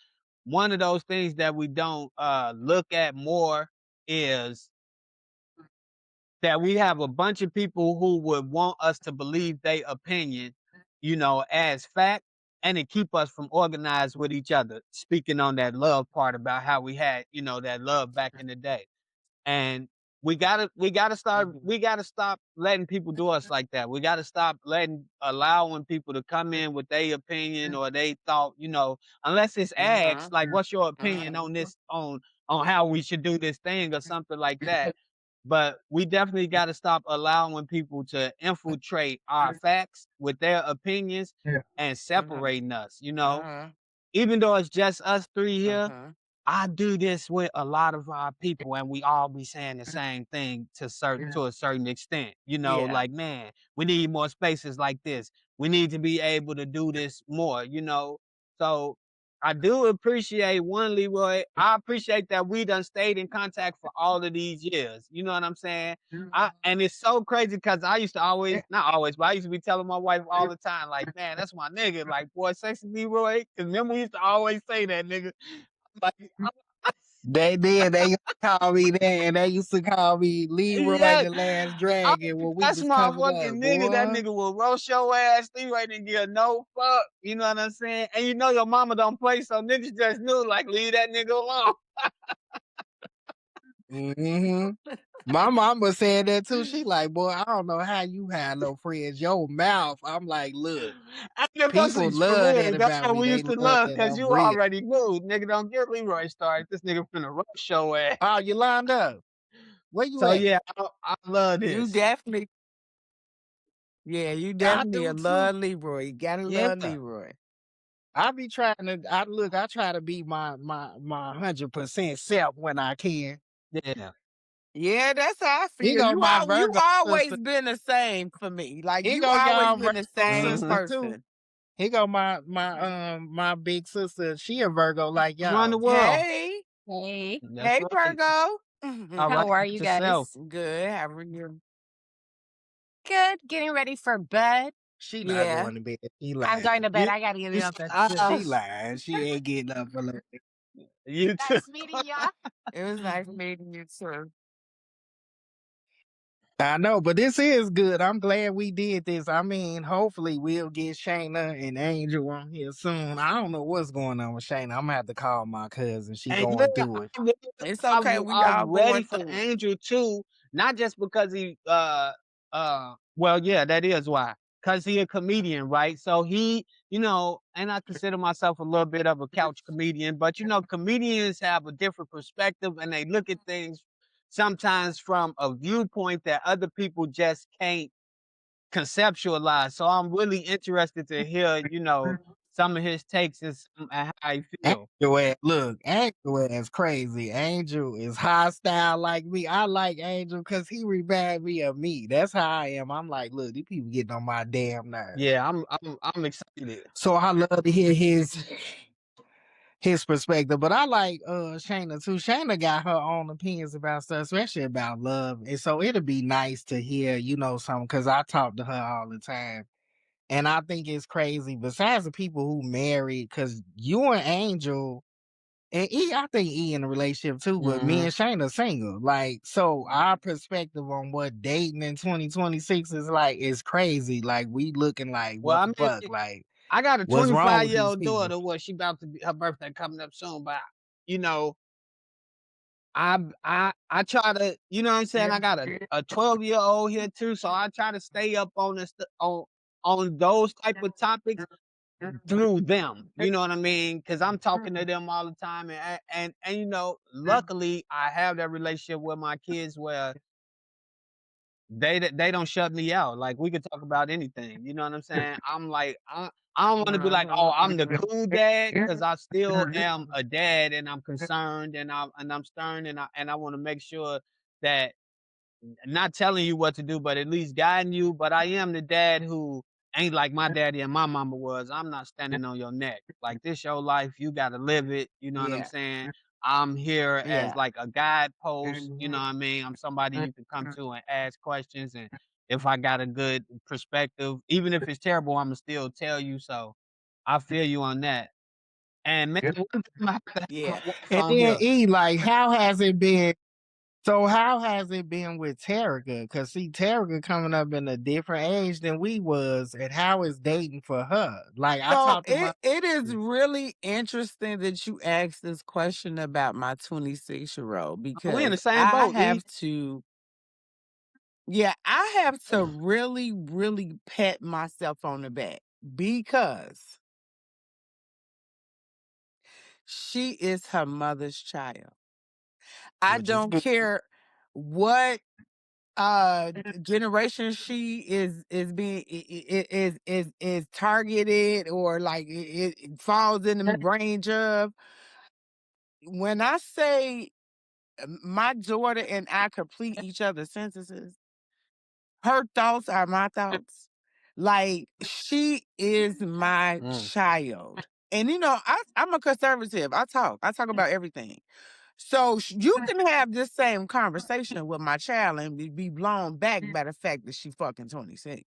one of those things that we don't look at more is that we have a bunch of people who would want us to believe their opinion, as fact, and it keep us from organized with each other. Speaking on that love part about how we had, that love back in the day. And we gotta stop letting people do us like that. We gotta stop allowing people to come in with their opinion or they thought, unless it's asked, like, Mhm. what's your opinion on Mhm. this on how we should do this thing or something like that. But we definitely gotta stop allowing people to infiltrate our facts with their opinions yeah. and Mhm. separating us. Mhm. Even though it's just us three here, Mhm. I do this with a lot of our people, and we all be saying the same thing to a certain extent. Yeah. Like, man, we need more spaces like this. We need to be able to do this more. So I do appreciate one, Leroy. I appreciate that we done stayed in contact for all of these years. You know what I'm saying? And it's so crazy because I used to always, not always, but I used to be telling my wife all the time, like, man, that's my nigga. Like, boy, sexy Leroy. Cause remember we used to always say that, nigga. Like, They did. They call me that, and they used to call me Leroy yeah, the Last I'm Dragon when we that's was my coming up, fucking nigga. That boy. nigga will roast your ass. Leroy didn't give no fuck. You know what I'm saying? And your mama don't play, so niggas just knew, like, leave that nigga alone. Hmm. My mama said that too. She like, boy, I don't know how you had no friends. Your mouth. I'm like, look, I give those people things for love that real. That's about what me. we They used to love love that because I'm you real. already knew. Nigga, don't get Leroy started. This nigga finna roast your ass. Oh, you lined up. Where you So at? yeah, I love You this. definitely, yeah, you I definitely a do too. love Leroy. You gotta Yeah, love Leroy. I be trying to. I try to be my 100% self when I can. yeah. Yeah, that's how I He feel. go my You Virgo sister. always been the same for me. Like He you go always y'all been the Virgo same Mm-hmm. sister too. person. He go my big sister. She a Virgo like Run the y'all. world. Hey, Hey, That's hey right. Virgo. All how right, are about you yourself. guys? Good. How are you? Good. Getting ready for bed. She not Yeah. going to bed. She I'm lying. going to bed. You I gotta get you up at She 6. lying. She ain't getting up for like. you too. Nice meeting ya. It was nice meeting you too. I know, but this is good. I'm glad we did this. I mean, hopefully we'll get Shayna and Angel on here soon. I don't know what's going on with Shayna. I'm gonna have to call my cousin. She And yeah, going through it. I'm really- It's okay. We all ready going for through it. Angel too. Not just because he well, yeah, that is why. Cause he a comedian, right? So and I consider myself a little bit of a couch comedian, but comedians have a different perspective and they look at things sometimes from a viewpoint that other people just can't conceptualize. So I'm really interested to hear, some of his takes and how he feel. Angel ass, look, Angel is crazy. Angel is hostile like me. I like Angel because he remind me of me. That's how I am. I'm like, look, these people getting on my damn nerves. Yeah, I'm excited. So I love to hear his perspective. But I like Shayna too. Shayna got her own opinions about stuff, especially about love. And so it'll be nice to hear, something because I talk to her all the time. And I think it's crazy, besides the people who married, because you and Angel and I think in a relationship too, but me Mhm. and Shayna single. Like, so our perspective on what dating in 2026 is like is crazy. Like, we looking like, Well, what I the mean, fuck? Like, I got a what's wrong with these 25-year-old people? daughter. She about to be her birthday coming up soon, but you know, I try to, you know what I'm saying? I got a 12-year-old here too, so I try to stay up on this on those type of topics through them. You know what I mean? Because I'm talking to them all the time, and you know, luckily I have that relationship with my kids where they don't shut me out. Like we could talk about anything. You know what I'm saying? I'm like I don't want to be like, oh, I'm the cool dad, because I still am a dad, and I'm concerned, and I'm stern, and I want to make sure that not telling you what to do, but at least guiding you. But I am the dad who ain't like my daddy and my mama was. I'm not standing on your neck. Like this your life, you gotta live it. You know what I'm Yeah. saying? I'm here as Yeah. like a guidepost, you know what I mean? I'm somebody you can come to and ask questions, and if I got a good perspective, even if it's terrible, I'ma still tell you. So I feel you on that. And man, one time I have to have my Yeah. wife And on then here. E, like, how has it been? So how has it been with Terica? Cause see, Terica coming up in a different age than we was, and how is dating for her? Like I So talked to my it is really interesting that you asked this question about my 26-year-old We in because the same I boat, E. have to, yeah, I have to really, really pat myself on the back because she is her mother's child. I which is don't good. care what generation she is being is targeted or like it falls in the range of. When I say my daughter and I complete each other's sentences, her thoughts are my thoughts. Like she is my Mm. child. And you know, I'm a conservative. I talk about everything. So you can have this same conversation with my child and be blown back by the fact that she fucking 26.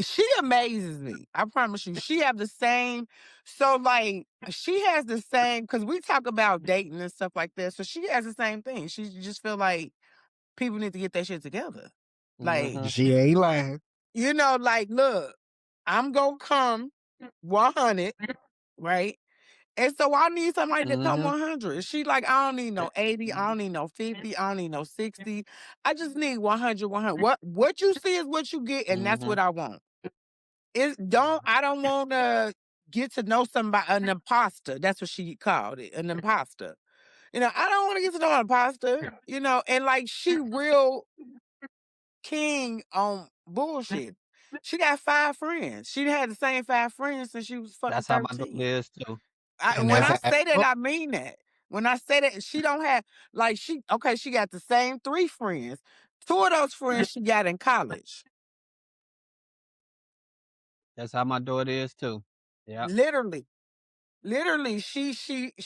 She amazes me. I promise you. She have the same. So like she has the same because we talk about dating and stuff like this. So she has the same thing. She just feel like people need to get their shit together. Like Mhm. She ain't lying. you know, like look, I'm gonna come 100, right? And so I need somebody to come Mhm. 100. She like, I don't need no 80. I don't need no 50. I don't need no 60. I just need 100, 100. What you see is what you get, and that's Mhm. what I want. I don't want to get to know somebody, an imposter. That's what she called it, an imposter. You know, I don't want to get to know an imposter, you know, and like she real king on bullshit. She got 5 friends. She had the same 5 friends since she was fucking That's how my daughter 13. is too. And When that's I how say that, oh, I mean that. When I say that, she don't have like she got the same 3 friends. 2 of those friends she got in college. That's how my daughter is too. Yep. Literally. Literally, she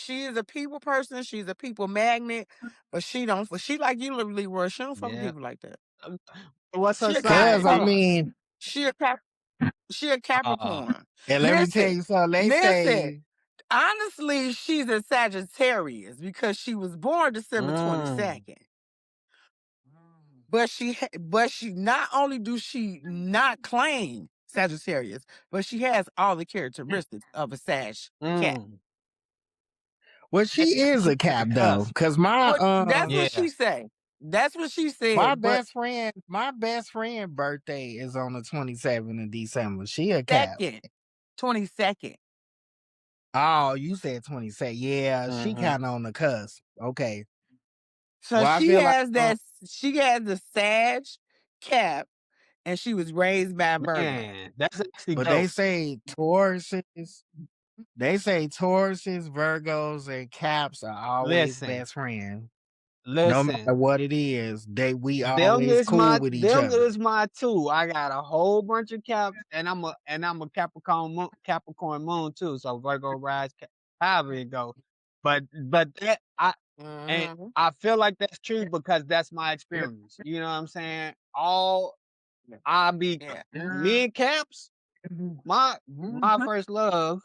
is a people person, she's a people magnet, but she like you literally were, she don't fuck with Yep. people like that. Um, What's her She a sign, cause I E? Capricorn. mean, She a Cap she a Uh, Capricorn. and let me tell Listen, you something. They listen. say Honestly, she's a Sagittarius because she was born December mm. 22nd. But she not only do she not claim Sagittarius, but she has all the characteristics of a Sag cat. Mm. well, And she is she a on cap the though. cusp. Cause What that's what Yeah. she say. That's what she my said. But my best friend birthday is on the 27th of December. She a cap. second, 22nd. Oh, you said 26. Yeah, she Mhm. kind of on the cusp. Okay. So Well, I feel like she has the Sag cap and she was raised by a Virgo. Man, that's actually but they dope. say Tauruses, Virgos, and Caps are always Listen, best friends. No listen. matter what it is, we always cool with each Them other. is my two. I got a whole bunch of caps, and I'm a Capricorn moon too. So Virgo rise, however it go. But that and Hmm. I feel like that's true because that's my experience. You know what I'm saying? I be Yeah. me and Caps. My first love,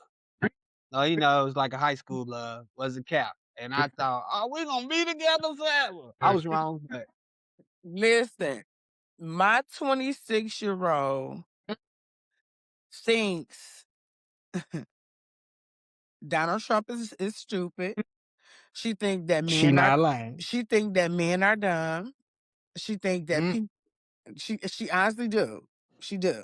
oh, you know, it was like a high school love, was a Cap, and I thought, oh, we gonna be together forever. I was wrong, but Listen, my 26-year-old thinks Donald Trump is stupid. She think that She men are. not lying. She think that men are dumb. She think that Mm. people. She honestly do. She do.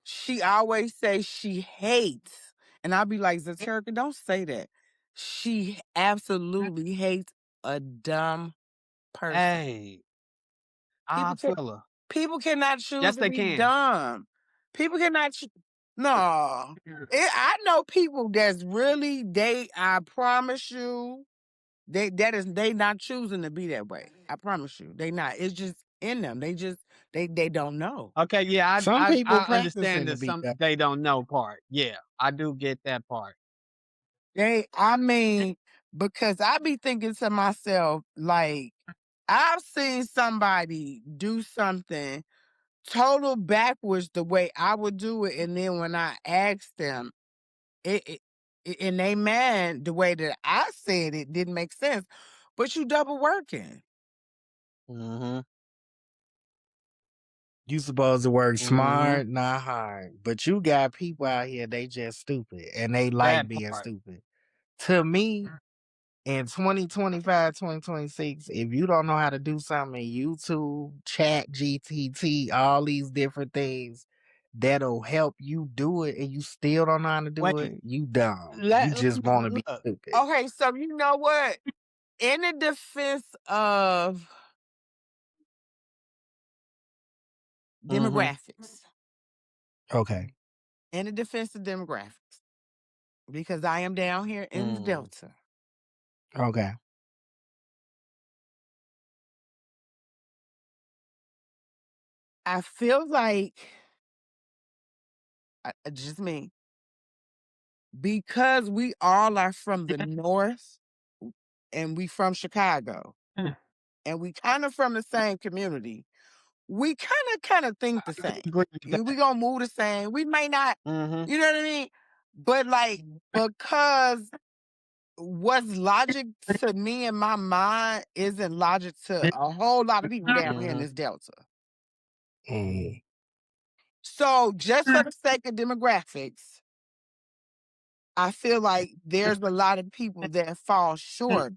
She always say she hates, and I'll be like, Zaterica, don't say that. She absolutely hates a dumb person. Hey, I People can feel her. people cannot choose Yes, to they be can. dumb. People cannot. No, I know people that's really they. I promise you, they not choosing to be that way. I promise you, they not. It's just in them. They don't know. Okay, yeah, Some I people understand practicing to that be some dumb. they don't know part. Yeah, I do get that part. I mean, because I be thinking to myself, like, I've seen somebody do something total backwards the way I would do it, and then when I asked them, and they man the way that I said it didn't make sense. But you double working. Mm-hmm. You supposed to work Mm-hmm. smart, not hard. But you got people out here, they just stupid. And they like That being part. stupid. To me, in 2025, 2026, if you don't know how to do something in YouTube, chat, GTT, all these different things that'll help you do it and you still don't know how to do Wait, it, you dumb. You just want to be look. stupid. Okay, so you know what? In the defense of Mm-hmm. demographics, Okay. in the defense of demographics, because I am down here in the Mm. Delta, Okay. I feel like just me, because we all are from the north and we from Chicago and we kind of from the same community. We kind of think the same. Agree with We that. gonna move the same. We may not, Mm-hmm. you know what I mean? But like because what's logic to me in my mind isn't logic to a whole lot of people down here in Mm-hmm. this Delta. Mm. So just for the sake of demographics, I feel like there's a lot of people that fall short.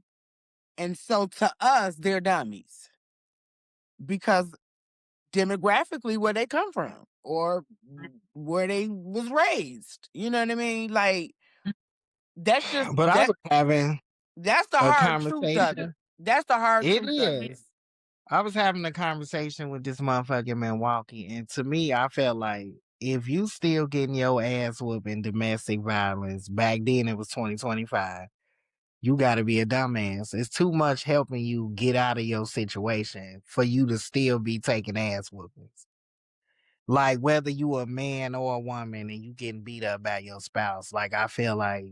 And so to us, they're dummies because demographically where they come from or where they was raised. You know what I mean? Like that's just But I was having that's the a hard truth of it. conversation. That's the hard It truth of it. is. I was having a conversation with this motherfucker in Milwaukee, and to me, I felt like if you still getting your ass whooped in domestic violence, back then it was 2025, you got to be a dumbass. It's too much helping you get out of your situation for you to still be taking ass whoopings. Like whether you a man or a woman and you getting beat up by your spouse, like I feel like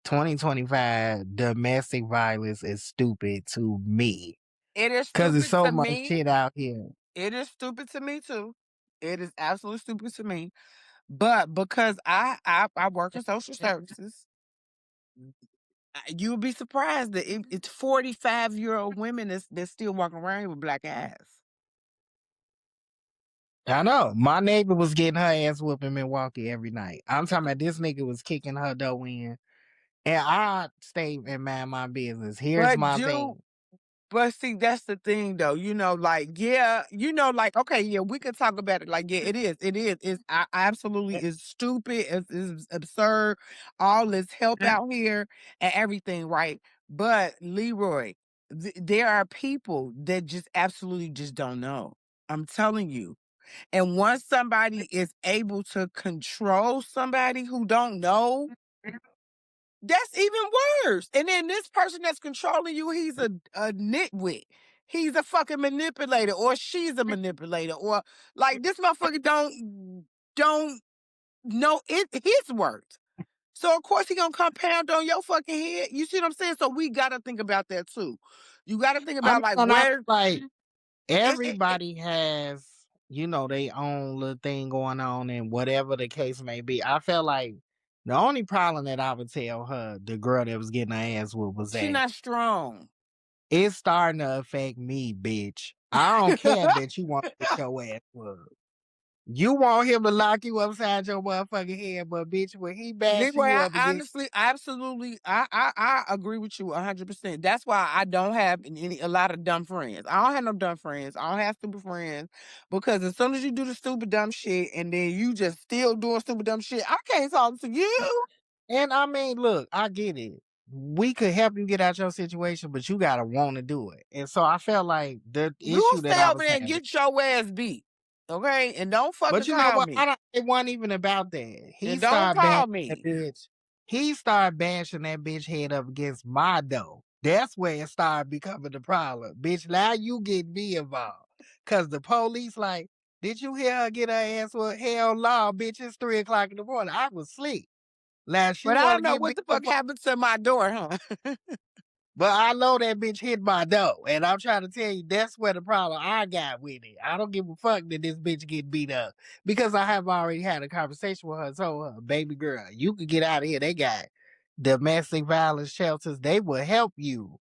2025 domestic violence is stupid to me. It is Cause there's stupid so to much me. shit out here. It is stupid to me too. It is absolutely stupid to me. But because I work in social services, you would be surprised that it's 45-year-old women that's still walking around here with black ass. I know. My neighbor was getting her ass whooped in Milwaukee every night. I'm talking about this nigga was kicking her dough in. And I stay and mind my business. Here's But my you thing. But see, that's the thing though. Like, yeah, like, okay, yeah, we could talk about it. Like, yeah, it is. It is. Absolutely is stupid. It's absurd. All this help out here and everything, right? But Leroy, there are people that just absolutely just don't know. I'm telling you. And once somebody is able to control somebody who don't know, that's even worse. And then this person that's controlling you, he's a nitwit. He's a fucking manipulator, or she's a manipulator, or like this motherfucker don't know his worth. So of course he gonna compound on your fucking head. You see what I'm saying? So we gotta think about that too. You gotta think I about know, like and I where like it everybody has, their own little thing going on and whatever the case may be. I felt like the only problem that I would tell her, the girl that was getting her ass whooped, was she that not strong. it's starting to affect me, bitch. I don't care that you want to get your ass whooped. You want him to lock you upside your motherfucking head, but bitch, when he bash Leroy, you I up against, honestly, absolutely, I agree with you 100%. That's why I don't have a lot of dumb friends. I don't have no dumb friends. I don't have stupid friends because as soon as you do the stupid dumb shit and then you just still doing stupid dumb shit, I can't talk to you. and I mean, look, I get it. We could help you get out your situation, but you gotta want to do it. And so I felt like the You issue that stay I over was there and having. get your ass beat, okay? And don't But fucking you know call what? me. It wasn't even about that. He And don't started bashing call that me. bitch. He started bashing that bitch head up against my door. That's where it started becoming the problem. Bitch, now you get me involved. Cause the police like, did you hear her get her ass with hell law, bitch? It's 3 o'clock in the morning. I was asleep. Now she But I wanna don't know get what me the the fuck happened to my door, huh? but I know that bitch hit my door. And I'm trying to tell you, that's where the problem I got with it. I don't give a fuck that this bitch get beat up. Because I have already had a conversation with her. Told her, baby girl, you could get out of here. They got domestic violence shelters. They will help you.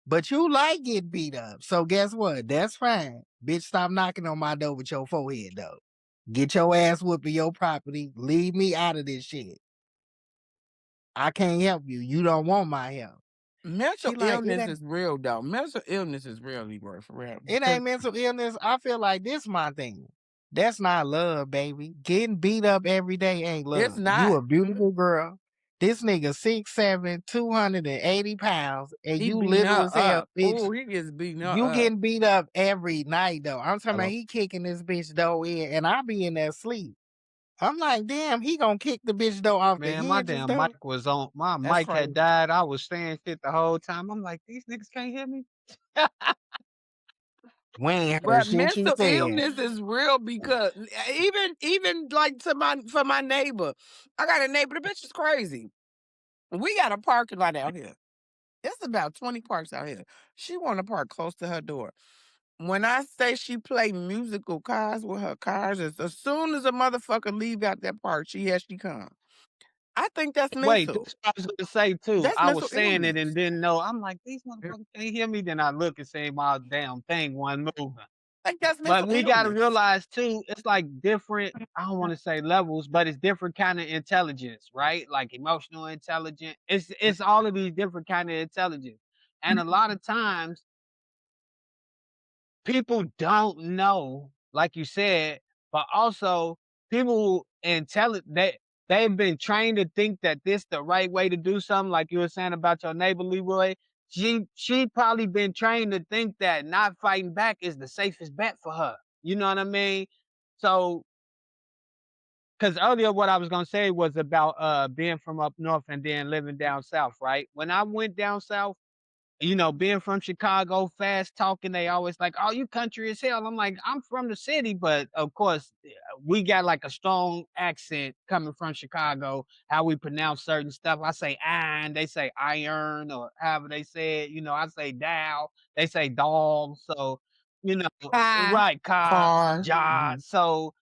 But you like getting beat up. So guess what? That's fine. Bitch, stop knocking on my door with your forehead, though. Get your ass whooping your property. Leave me out of this shit. I can't help you. You don't want my help. Mental She like, illness is real, though. Mental illness is real, Leroy, for real. it Because ain't mental illness. I feel like this my thing. That's not love, baby. Getting beat up every day ain't it's love. You not. a beautiful girl. This nigga 6'7", 280 pounds, and He you beating little her as hell, up. bitch. Oh, he gets beating her You up. getting beat up every night though. I'm talking about Hello. he kicking this bitch door in, and I be in there asleep. I'm like, damn, he gonna kick the bitch door off the Man, my hinges damn though. mic was on. My That's mic had crazy. died. I was saying shit the whole time. I'm like, these niggas can't hear me. We ain't heard But shit you mental said. illness is real because even like for my neighbor, I got a neighbor. The bitch is crazy. We got a parking lot out here. It's about 20 parks out here. She want to park close to her door. When I say she play musical cars with her cars, as soon as a motherfucker leave out that park, she come. I think that's Wait, mental. this what I was gonna say too. That's I was mental saying it and illness. didn't know. I'm like, these motherfuckers can't hear me. Then I look and say my damn thing wasn't moving. I think that's But mental we gotta illness. realize too, it's like different, I don't wanna say levels, but it's different kind of intelligence, right? Like emotional intelligence. It's all of these different kind of intelligence. And a lot of times people don't know, like you said, but also people they've been trained to think that this the right way to do something, like you were saying about your neighbor Leroy. She probably been trained to think that not fighting back is the safest bet for her. You know what I mean? So, because earlier what I was gonna say was about being from up north and then living down south, right? When I went down south, being from Chicago, fast talking, they always like, "Oh, you country as hell." I'm like, "I'm from the city," but of course, we got like a strong accent coming from Chicago. How we pronounce certain stuff. I say "iron," they say "iron," or however they say it. I say "dow," they say "dog." So, you know, Car, right, car, car. ja. So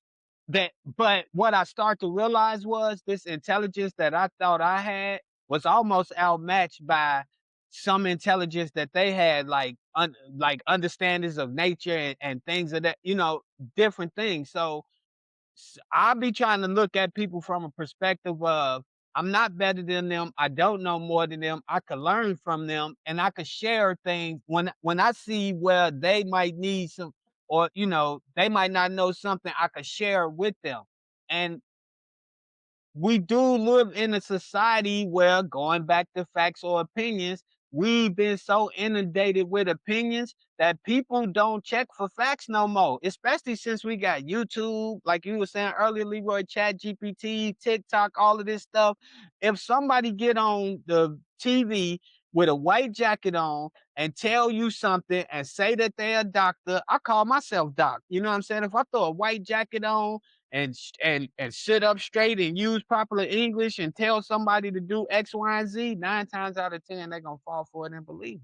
but what I start to realize was this intelligence that I thought I had was almost outmatched by some intelligence that they had, like understandings of nature and things of that, different things. So I be trying to look at people from a perspective of I'm not better than them. I don't know more than them. I could learn from them, and I could share things when I see where they might need some, or they might not know something. I could share with them, and we do live in a society where, going back to facts or opinions, we've been so inundated with opinions that people don't check for facts no more, especially since we got YouTube, like you were saying earlier, Leroy, Chat GPT, TikTok, all of this stuff. If somebody get on the TV with a white jacket on and tell you something and say that they're a doctor, I call myself doc. You know what I'm saying? If I throw a white jacket on and sit up straight and use proper English and tell somebody to do X, Y, and Z, 9 times out of 10 they're gonna fall for it and believe it.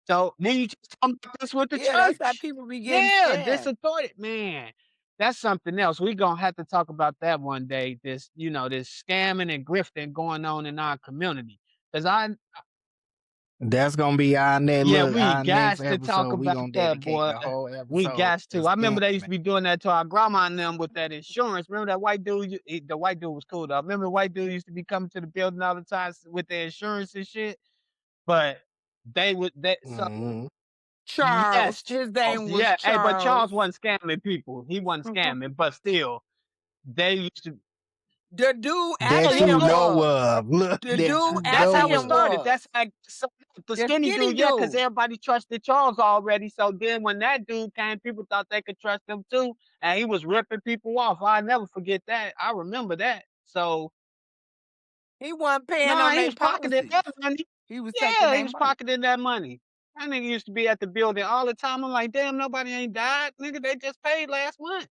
So then you just come about this with the Yeah, that's how church. people be getting Yeah, this scammed. authority, man. That's something else. We're gonna have to talk about that one day. This scamming and grifting going on in our community. Because That's gonna be Yeah, we our next got to talk episode. We about gonna that, dedicate boy. the whole We episode got to to. I remember they used scamming. to be doing that to our grandma and them with that insurance. Remember that white dude? The white dude was cool though. Remember the white dude used to be coming to the building all the time with the insurance and shit. But they would that so Mhm. yes, Charles. His Charles. name was Yeah, hey, but Charles. Charles wasn't scamming people. He wasn't scamming, but still, they used to. The dude Yeah, That after he you him good. know was. of. Look, The that dude you That's after how know it him of. started. That's was. like so the The skinny skinny dude, yeah, because dude. everybody trusted Charles already. So then when that dude came, people thought they could trust him too, and he was ripping people off. I never forget that. I remember that. So He wasn't paying nah, on he their was pocketing that policies. money. He was taking Yeah, he their was money. pocketing that money. That nigga used to be at the building all the time. I'm like, damn, nobody ain't died. Nigga, they just paid last month.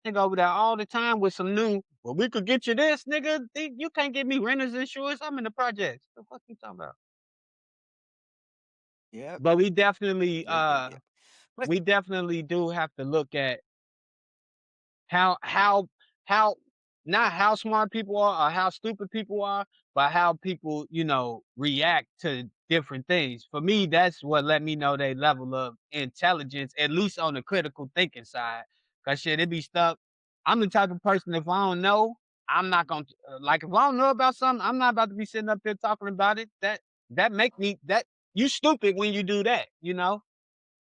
Nigga over there all the time with some new. Well, we could get you this, nigga. You can't get me renters insurance. I'm in the projects. The fuck you talking about? Yep. But Yep. Yep. Yep. But we definitely do have to look at how not how smart people are or how stupid people are, but how people, react to different things. For me, that's what let me know they level of intelligence, at least on the critical thinking side. Cause shit, it be stuff. I'm the type of person if I don't know, I'm not gonna like if I don't know about something, I'm not about to be sitting up there talking about it. That make me that you stupid when you do that, you know?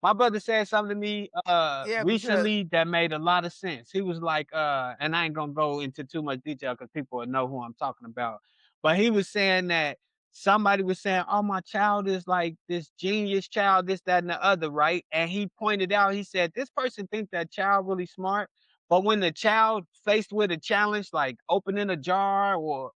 My brother said something to me yeah, because recently that made a lot of sense. He was like, and I ain't gonna go into too much detail because people will know who I'm talking about. But he was saying that somebody was saying, "Oh, my child is like this genius child, this, that, and the other, right?" And he pointed out, he said, "This person thinks that child really smart, but when the child faced with a challenge like opening a jar or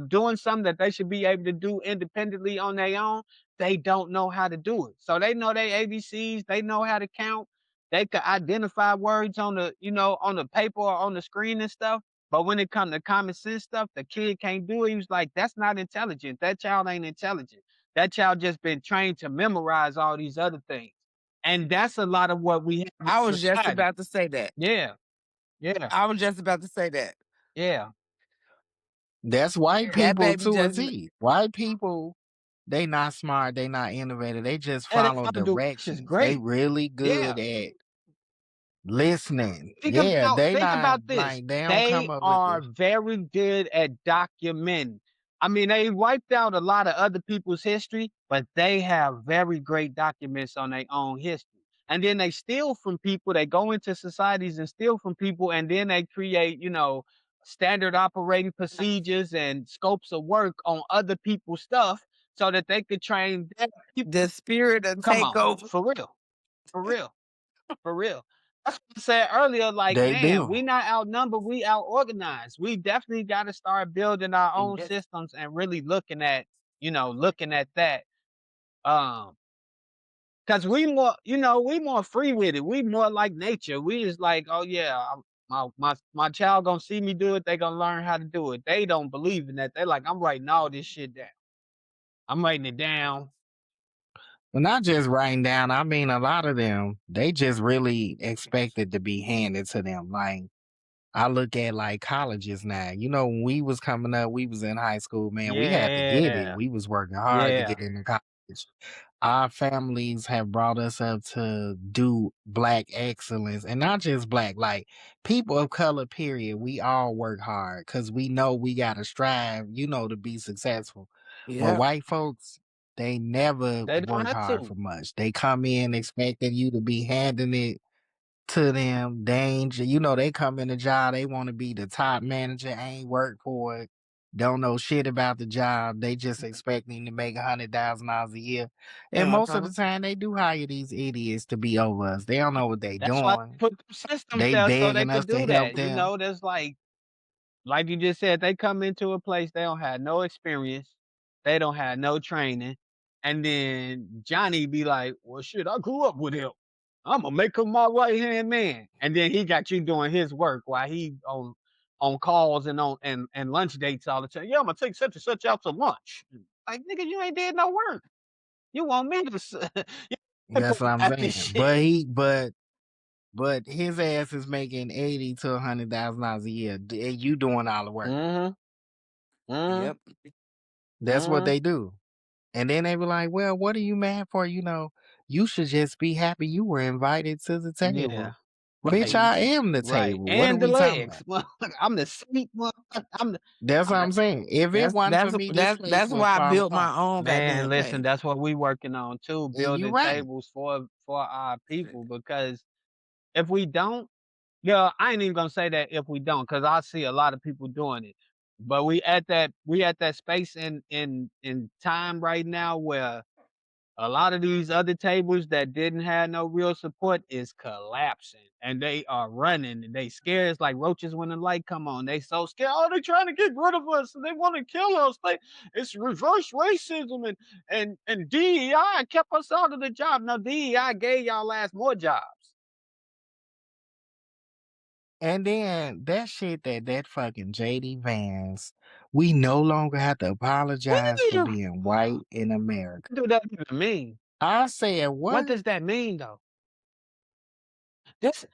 doing something that they should be able to do independently on their own, they don't know how to do it. So they know they ABCs, they know how to count, they could identify words on on the paper or on the screen and stuff. But when it comes to common sense stuff, the kid can't do it. He was like, that's not intelligent. That child ain't intelligent. That child just been trained to memorize all these other things. And that's a lot of what we have in I was just society. about to say that. Yeah, yeah, I was just about to say that. yeah. That's white That people baby to a just T. White people, they not smart, they not innovative. They just And they follow follow directions directions. They great. really Yeah. good at listening. Yeah, they Think not about this. like they don't They come up with are the very good at documenting. I mean, they wiped out a lot of other people's history, but they have very great documents on their own history. And then they steal from people. They go into societies and steal from people, and then they create, standard operating procedures and scopes of work on other people's stuff so that they could train their people. the spirit of Come on, takeover. for real, for real. For real. That's what I said earlier. Like, they man, do. we not outnumbered, we out organized. We definitely got to start building our own Yes. systems and really looking at that. Um, because we more free with it. We more like nature. We just like, oh yeah, my child gonna see me do it. They gonna learn how to do it. They don't believe in that. They like, I'm writing all this shit down. I'm writing it down. But not just writing down. I mean, a lot of them, they just really expect it to be handed to them. Like, I look at like colleges now. You know, when we was coming up, we was in high school, man, we had to get it. Yeah, We was working hard to yeah. get into college. Our families have brought us up to do black excellence and not just black, like people of color, period. We all work hard because we know we got to strive, to be successful. But Yeah. white folks, they never They don't work have hard to. for much. They come in expecting you to be handing it to them. Danger, they come in the job, they want to be the top manager, ain't work for it, don't know shit about the job. They just expecting to make $100,000 a year. And most of Uh-huh. the time they do hire these idiots to be over us. They don't know what they That's why doing. they put them systems They there so they begging us could to do help that. them. There's like you just said, they come into a place, they don't have no experience, they don't have no training, and then Johnny be like, "Well, shit, I grew up with him. I'm gonna make him my right hand man." And then he got you doing his work while he on calls and and lunch dates all the time. Yeah, I'm gonna take such and such out to lunch. Like nigga, you ain't did no work. You want me to you That's what I'm at this saying. But shit? but his ass is making 80 to $100,000 a year. And you doing all the work. Mm-hmm. Mm-hmm. Yep. That's what Mm-hmm. they do. And then they were like, well, what are you mad for? You should just be happy you were invited to the Yeah. table. Bitch, Right. I am the Right. table. What are And the we talking legs. about? Motherfucker, I'm the seat, motherfucker. That's what I'm the I'm saying. If it That's wasn't for that's me, this that's place that's would why I fall built apart. my own man, goddamn listen, place. that's what we working on too, And you building right. tables for our people because if we don't, yeah, I ain't even gonna say that if we don't, because I see a lot of people doing it. But we at that space in time right now where a lot of these other tables that didn't have no real support is collapsing and they are running and they scared. It's like roaches when the light come on. They so scared. Oh, they trying to get rid of us and they want to kill us. It's reverse racism and DEI kept us out of the job. Now DEI gave y'all ass more jobs. And then that shit that fucking JD Vance, we no longer have to What apologize do for you being white in America. what do that even mean? I said, What what? does that mean though? This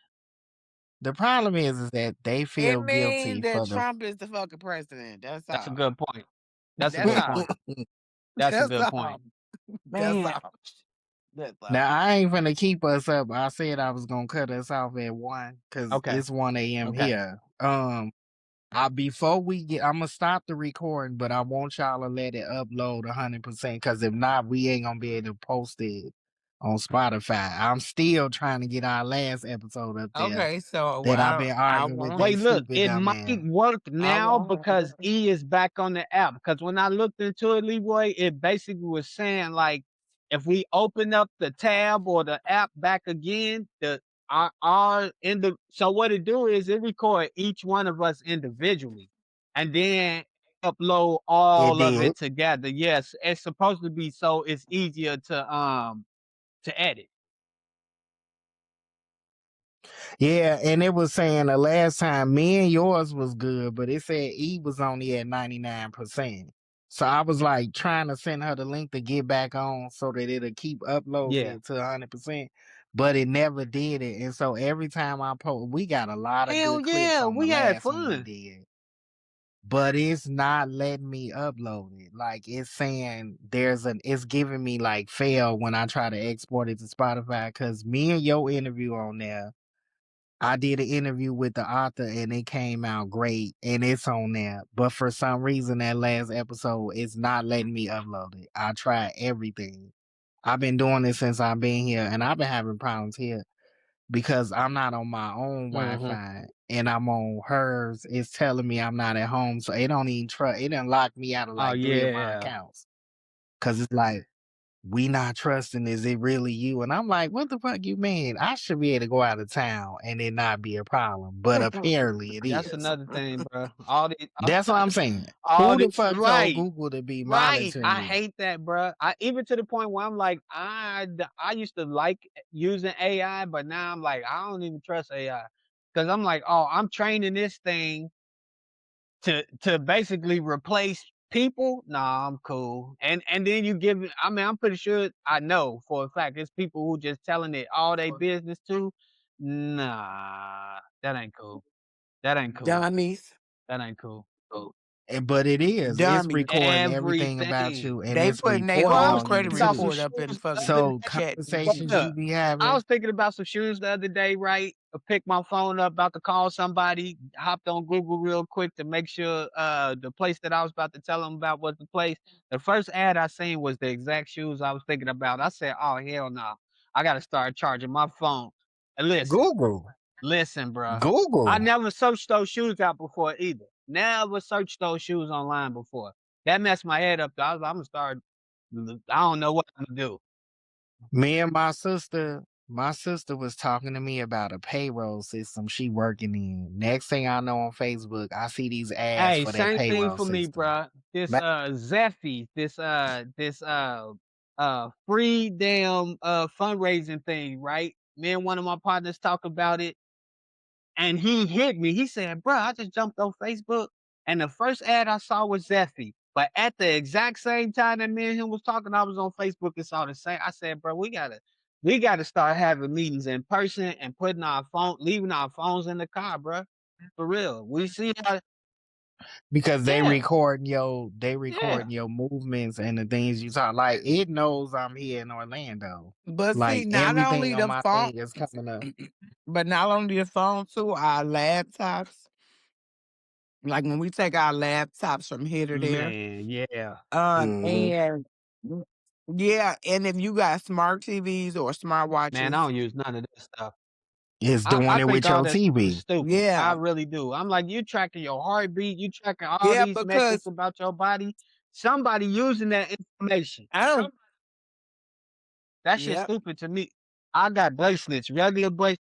The problem is that they It feel means guilty that for the Trump is the fucking president. That's that's a all. good point. That's a That's good all. point. That's a That's good point. all. That's Man, all. That's all. Now I ain't finna keep us up. I said I was gonna cut us off at 1 because okay. it's 1 a.m. Okay. here. Before we get, I'm gonna stop the recording, but I want y'all to let it upload 100% because if not, we ain't gonna be able to post it on Spotify. I'm still trying to get our last episode up there Okay, so that I've I been I arguing with they won't Wait, look, stupid it dumb might ass. work I now won't because E is back on the app. Because when I looked into it, Leroy, it basically was saying like if we open up the tab or the app back again, our in the so what it do is it record each one of us individually and then upload It all of did. it together. Yes, it's supposed to be so it's easier to edit. Yeah, and it was saying the last time me and yours was good, but it said E was only at 99%. So I was like trying to send her the link to get back on so that it'll keep uploading Yeah. it to 100%, but it never did it. And so every time I post, we got a lot of Hell good clips yeah, on the we had last one we fun. did, but it's not letting me upload it. Like it's saying it's giving me like fail when I try to export it to Spotify because me and your interview on there. I did an interview with the author and it came out great and it's on there. But for some reason, that last episode is not letting me upload it. I tried everything. I've been doing this since I've been here and I've been having problems here because I'm not on my own Wi Hmm. Fi and I'm on hers. It's telling me I'm not at home. So it don't even trust, it done locked me out of Oh like 3 of my yeah. accounts. Cause it's like, we not trusting, is it really you? And I'm like, what the fuck you mean? I should be able to go out of town and it not be a problem. But apparently it That's is. another thing, bro. All these, That's what I'm saying. all Who the this, fuck told right, Google to be right. monitoring I me? hate that, bro. I even to the point where I'm like, I used to like using AI, but now I'm like, I don't even trust AI because I'm like, oh, I'm training this thing to basically replace people. Nah, I'm cool. And then you give it. I mean, I'm pretty sure I know for a fact it's people who just telling it all their business to. Nah, that ain't cool. That ain't cool. dummies. That ain't cool. But it is. It's Dummies. recording everything about Everything. you and They it's putting their Bro, I reporting whole was on you credit thinking about some too. report up in shoes the fucking other So day. chat Bro, conversations GPT. you look, be I having, was thinking about some shoes the other day, right? I picked my phone up, about to call somebody, hopped on Google real quick to make sure the place that I was about to tell them about was the place. The first ad I seen was the exact shoes I was thinking about. I said, oh hell no. I gotta start charging my phone. And Google. listen, bro. I Google. never searched those shoes out before either. Never searched those shoes online before. That messed my head up. Though. I was like, I'm gonna start. I don't know what I'm gonna do. Me and my sister was talking to me about a payroll system she working in. Next thing I know on Facebook, I see these ads Hey, for that same thing payroll for me, system. bro. This Ma- Zeffy, this free damn fundraising thing, right? Me and one of my partners talk about it. And he hit me. He said, "Bro, I just jumped on Facebook, and the first ad I saw was Zeffy. But at the exact same time that me and him was talking, I was on Facebook and saw the same. I said, bro, we gotta start having meetings in person and leaving our phones in the car, bro. For real. We see how because they Yeah. recording Yeah. your movements and the things you talk. Like it knows I'm here in Orlando. But see, Like not everything only on the my phone, thing is coming up. but not only the phone too, our laptops. Like when we take our laptops from here to there. Man, yeah. Mhm. And yeah, and if you got smart TVs or Man, I smartwatches, don't use none of this stuff. It's I doing it think with all your that stuff is TV. stupid. I yeah, really do. I'm like, you tracking your heartbeat, you tracking all yeah, these metrics because about your body. Somebody using that information. I don't. That shit Yep. stupid to me. I got bracelets, regular bracelets.